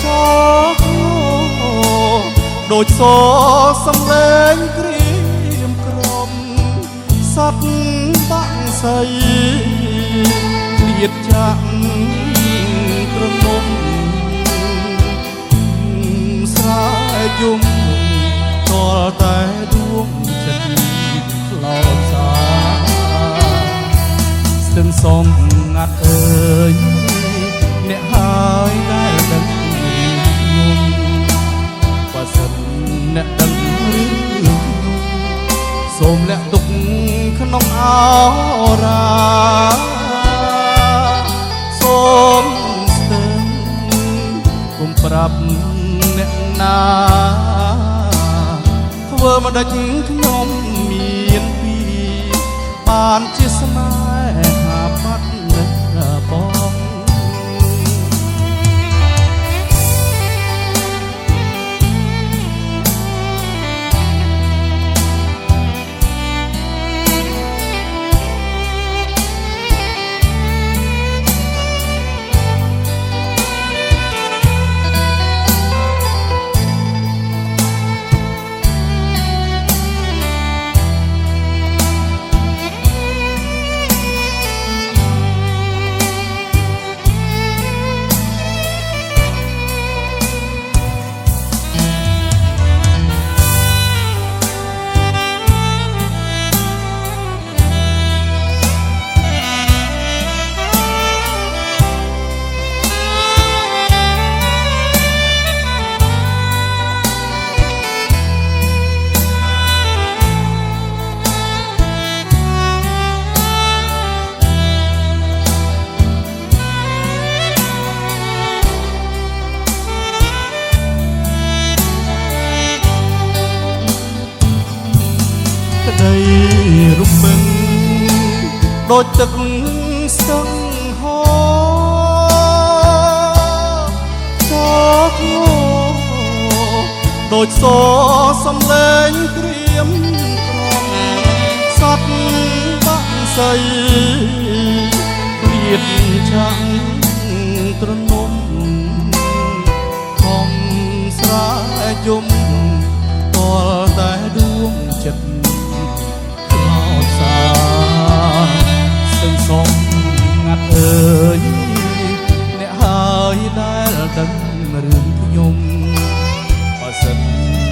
ចោដូចសសំឡេងក្រៀមក្រំសត្វបាក់សៃទៀតចាក់ក្រមុំស្រែយំតលតែដួងចិត្តផ្លោតសាស្ទឹងសំងាត់អើយអ្នកហើយដែលដឹងខ្ញុំបើសិនអ្នកដឹងរឿងសូមលាក់ទុកក្នុងអរាសូមស្ទឹងគុំប្រាប់អ្នកណាធ្វើមកដេចខ្ញុំមានពីបានជាស្នេហាបាត់នៅបងក្តីរំពឹងដូចទឹកស្ទឹងហោចោកដូចសសំឡេងក្រៀមក្រំសត្វបាក់សៃព្រៀតចាំង យំទាល់តែដួងចិត្តខ្លោចសាស្ទឹងសងងាត់អើយអ្នកហើយដែលដឹងរឿងខ្ញុំបើសិន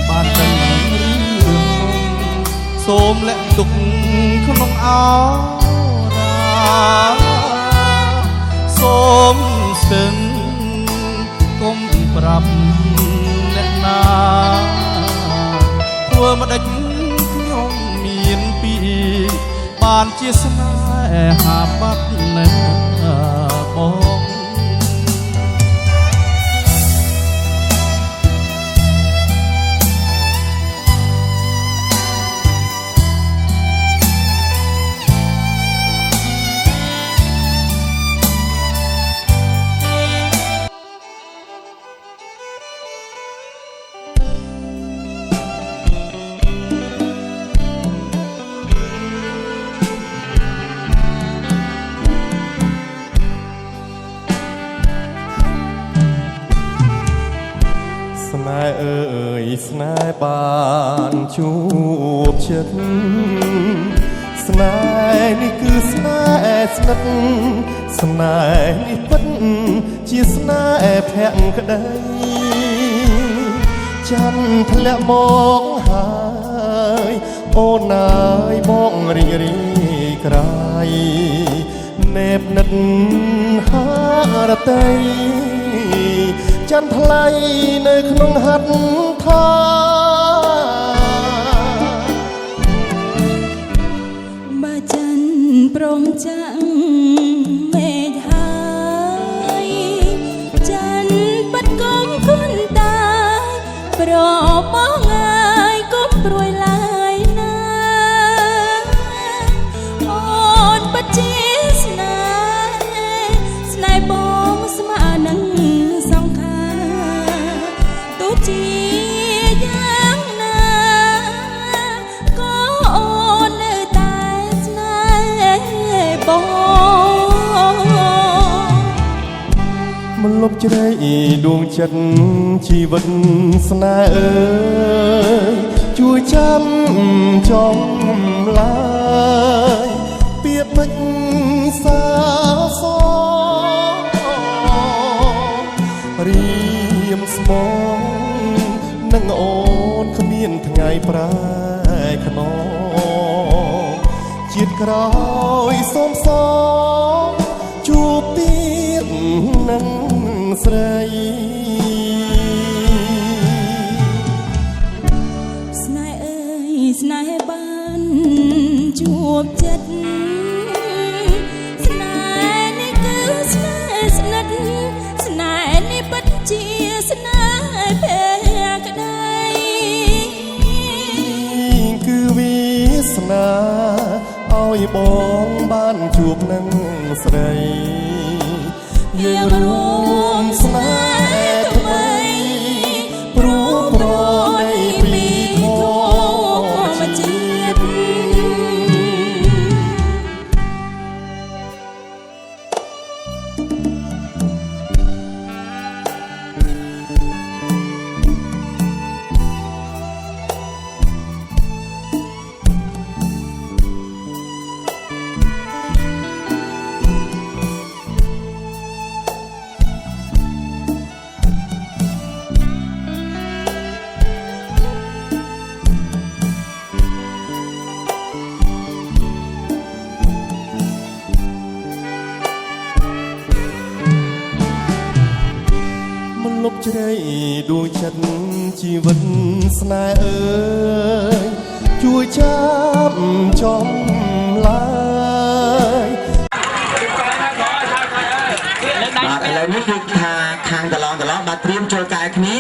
បានដឹងរឿងសូមលាក់ទុកក្នុងអោរាសូមស្ទឹងកុំប្រាប់អ្នកណាធ្វើម្ដេចខ្ញុំមានពីបានជាស្នេហាបាត់នៅបងស្នេហ៍អើយស្នេហ៍បានជួបចិត្តស្នេហ៍នេះគឺស្នេហ៍ស្និទ្ធស្នេហ៍នេះពិតជាស្នេហ៍ភក្តីចាំធ្លាក់មកហើយអូនអើយបងរីករាយក្រៃនេបនិតហារតីចាំថ្លៃនៅក្នុងហត្ថថាបើចិនព្រមចាំងមេឃហើយចិនបាត់កុំគុនតាប្របងហើយកុំព្រួយឡើយណាអូនបាត់ជាស្នេហ៍បងស្មើនឹងសង្ខាទោះជាយ៉ាងណាក៏អូននៅតែស្នេហ៍បងមិនលុបជ្រៃដួងចិត្តជីវិតស្នេហ៍អើយជួយចាំចំឡើយពាក្យពេចន៍សាសរៀមស្មងនឹងអូនគ្មានថ្ងៃប្រែខ្នងជាតិក្រោយសូមសងជួបទៀតនឹងស្រីស្នេហ៍អើយស្នេហ៍បានជួបចិត្តស្នេហ៍នេះគឺស្នេហ៍ស្និទ្ធស្នេហ៍នេះពិតជាស្នេហ៍ភក្តីគឺវាសនាឲ្យបងបានជួបនឹងស្រីយើងរួមស្នេហ៍ថ្មីព្រោះប្រដីពីធម្មជាតិលុបជ្រៃដួងចិត្តជីវិតស្នេហ៍អើយជួយចាំចំឡើយបាទឥឡូវនេះគឺថាខាងកន្លងបាទត្រៀមចូលកាយគ្នា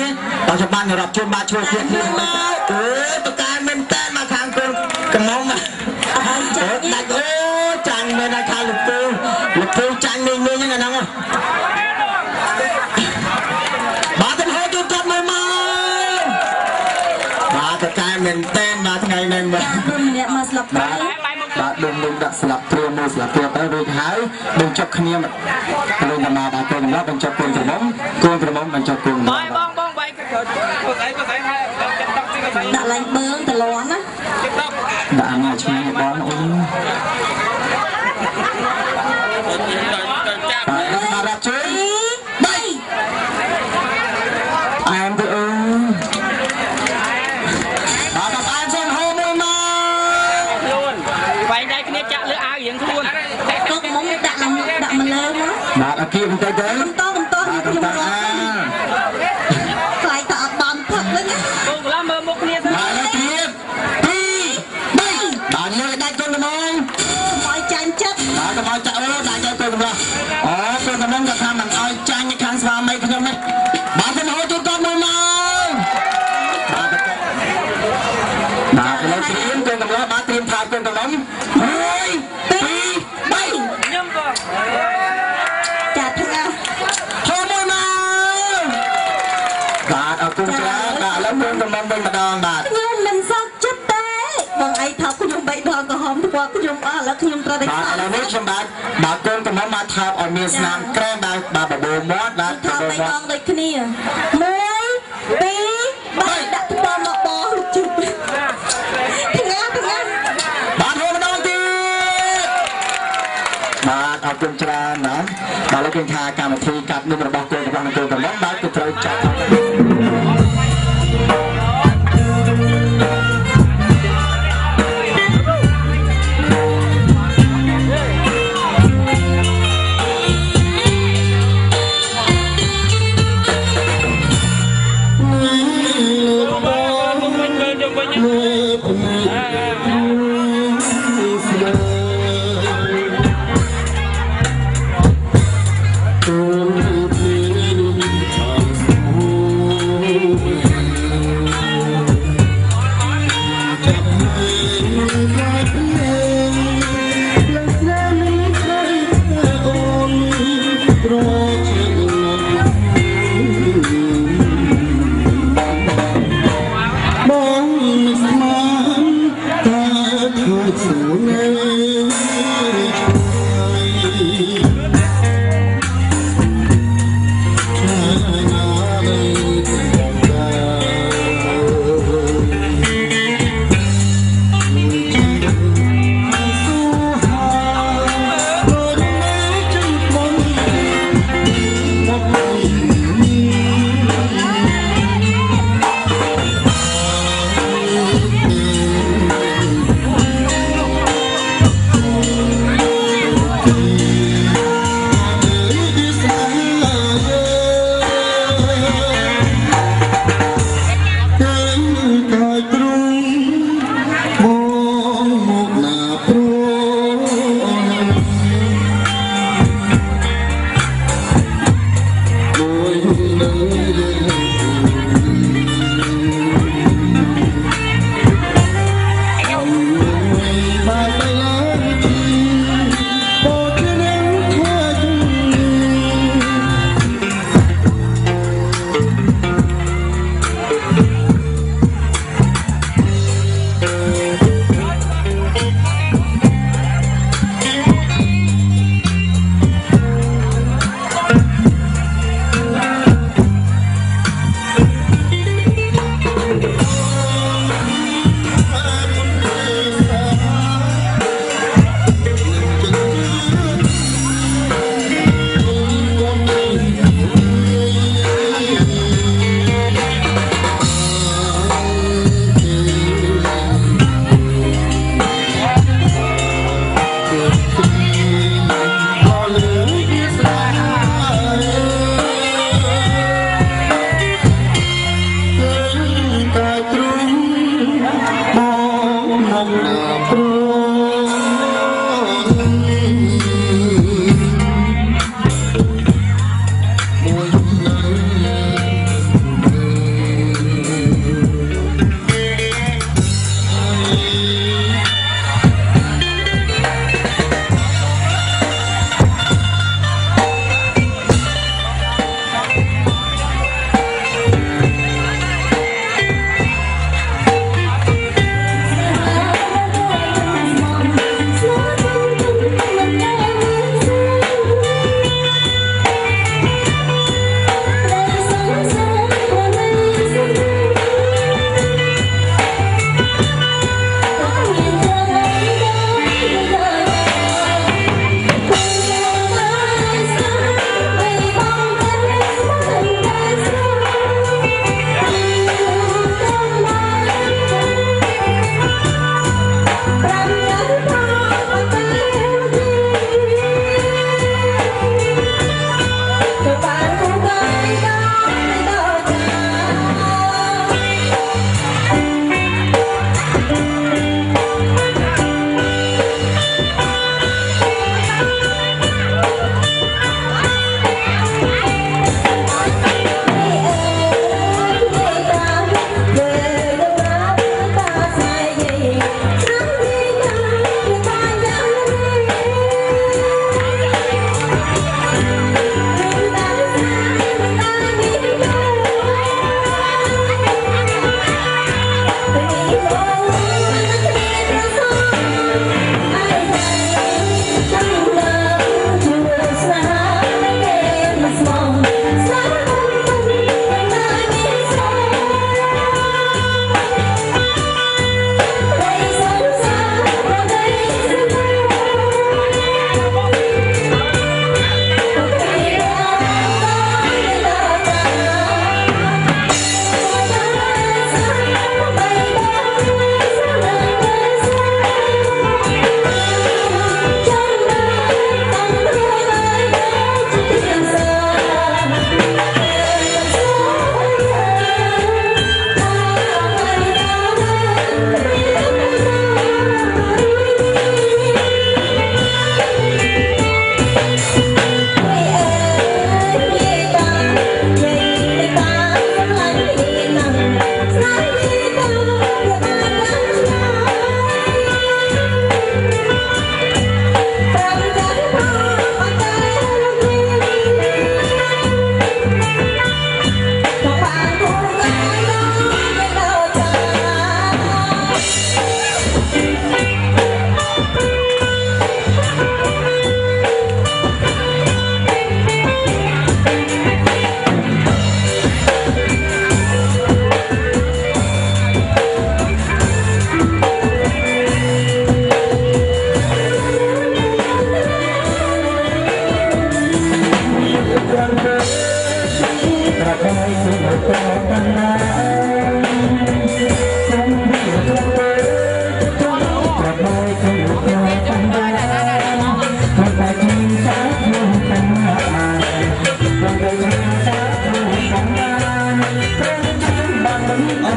ដល់ច្បាស់រាប់ជួនបាទជួបគ្នាអូតកាយមែនតែមកខាងកូនកំងមកដាច់អូចាញ់មែនដល់ខាងលោកពូចាញ់នេះហ្នឹងហ្នឹងបាទទៅហៅជួបគាត់មកបាទតកាយមែនតែបាទថ្ងៃនេះបាទម្នាក់មកស្លាប់ទៅបាទដុំដាក់ស្លាប់ព្រាមមួយស្លាប់ព្រាមទៅរួចហើយនឹងចុកគ្នាលុយតាមកដល់កូនកម្លោះបញ្ចុកកូនក្រមុំបញ្ចុកកូនបងបែកធ្វើស្អី ដាក់ឡើងបឺងតលន់ណាដាក់ងាយឆ្ងាយបងអូនបាទរត់ជួយ3អានទៅអូនបាទអានចូលហូមមកខ្លួនវាយដៃគ្នាចាក់លើអាវរៀងខ្លួនក៏មុំដាក់មកលើមកបាទអាគីបន្តិចទៅខ្ញុំខ្ញុំខ្លាយតអត់បានផឹកវិញណាបងកន្លះមើលមុខគ្នាទៅបាទទៀត2 3បាទលើដាច់កូនដំងឲ្យចាញ់ចិត្តបាទកុំឲ្យចាក់អូដាច់កូនដំងអូកូនដំងក៏ថាមិនឲ្យចាញ់ខាងស្វាមីខ្ញុំនេះបាទខ្ញុំហៅជួយកូនមួយមកបាទឥឡូវត្រៀមកូនដំងបាទត្រៀមថាកូនដំង1 2 3ខ្ញុំក៏ចាថ្ងៃបាទអរគុណច្រើនបាទឥឡូវខ្ញុំកំពុងវិញម្ដងបាទខ្ញុំមិនសោកចិត្តទេបងឯងថប់ខ្ញុំ3ដងក្រហមព្រោះខ្ញុំអស់ឥឡូវខ្ញុំត្រូវតែបាទឥឡូវនេះខ្ញុំបាទកូនកំពុងមកថប់ឲ្យមានស្នាមក្រែមបាទបបោមាត់បាទថប់3ដងដូចគ្នា1 2 3ដាក់ថ្មមកបងជុំថ្ងៃបាទហូបម្ដងទៀតបាទអរគុណច្រើនណាបាទឥឡូវឃើញថាកម្មវិធីកាត់នំរបស់កូនកំពុងបាទគឺត្រូវចាត់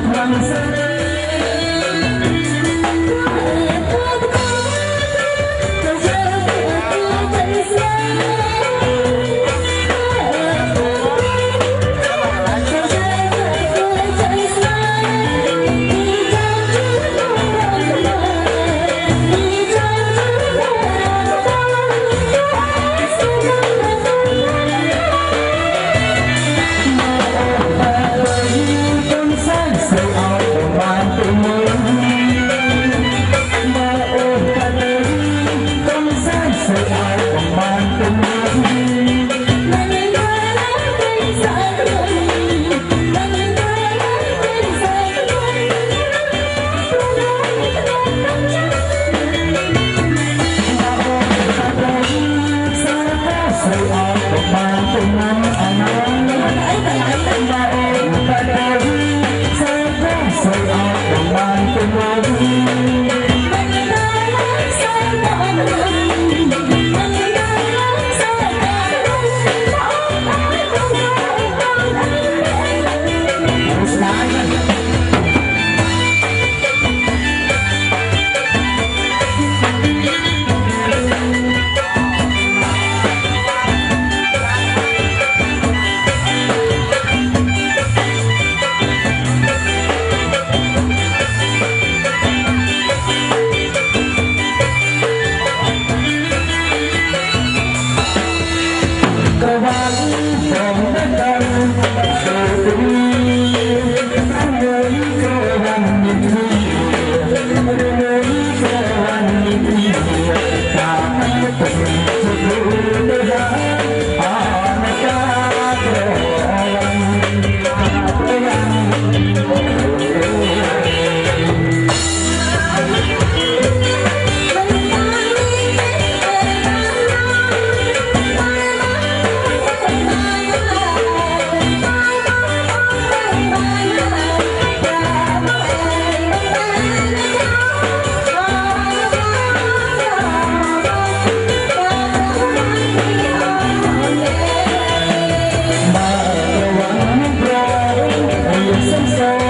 Hãy subscribe cho kênh Ghiền Mì Gõ để không bỏ lỡ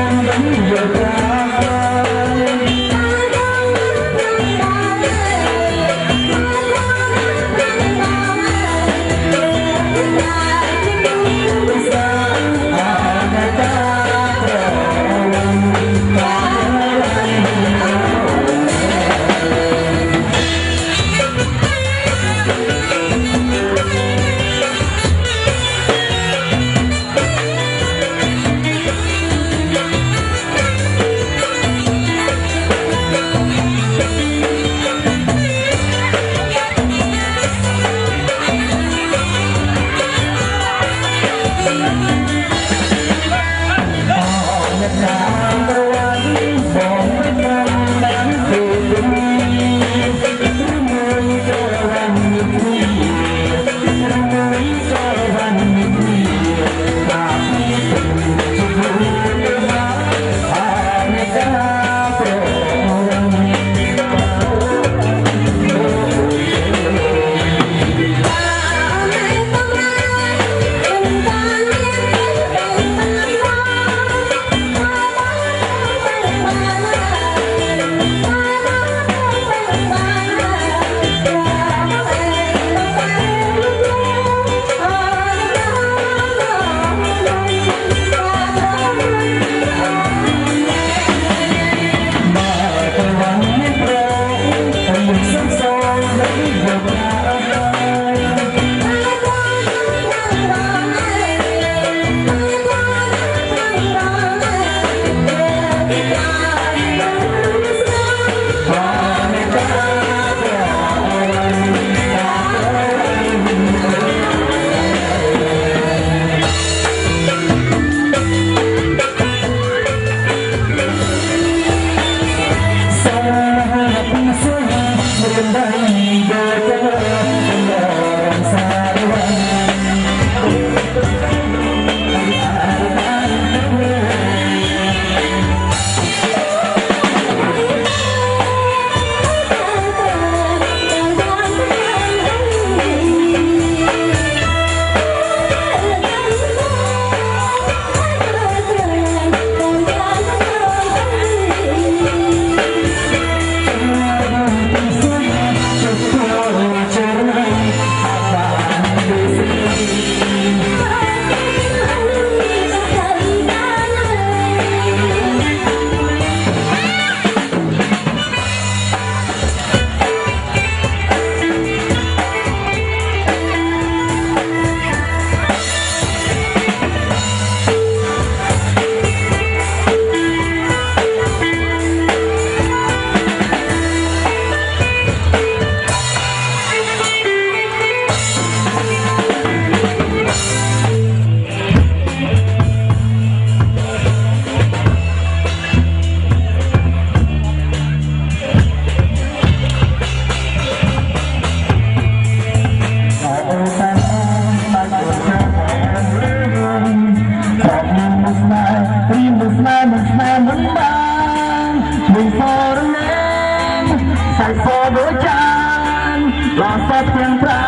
សពទាំងប្រា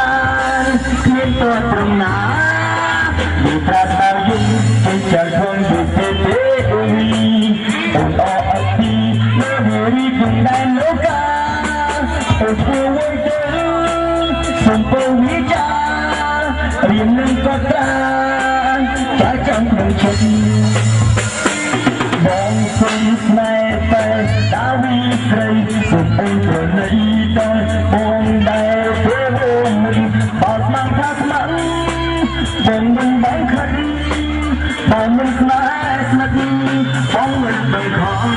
នគ្មានទោះត្រង់ណាពីប្រាស្ដាយយំជាចលធំពីទេអូយអូនអត់ទីនៅរីកដែនលោកកាអូធ្វើវិញទៅសំពៅវិចារៀននឹងក៏ត្រាចាចាំក្នុងចិត្តបងសុំស្នេហ៍តែដាវីស្រីសុំអូនប្រណីតែបងដែលធ្វើមិនបោកមកថាស្ម័គ្របងមិនបងខិតបងមិនស្នេហ៍ស្និទ្ធបងមិនដឹងខំ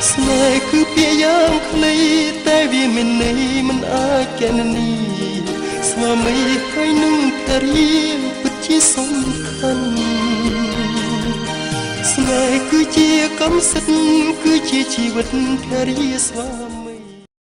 ស្នេហ៍គឺពាក្យយ៉ាងខ្លីតែវាមានន័យមិនអាចកណនីស្វាមីហើយនឹងភរិយាពិតជាសំខាន់ស្នេហ៍គឺជាកម្មសិទ្ធិគឺជាជីវិតភរិយាស្វាមី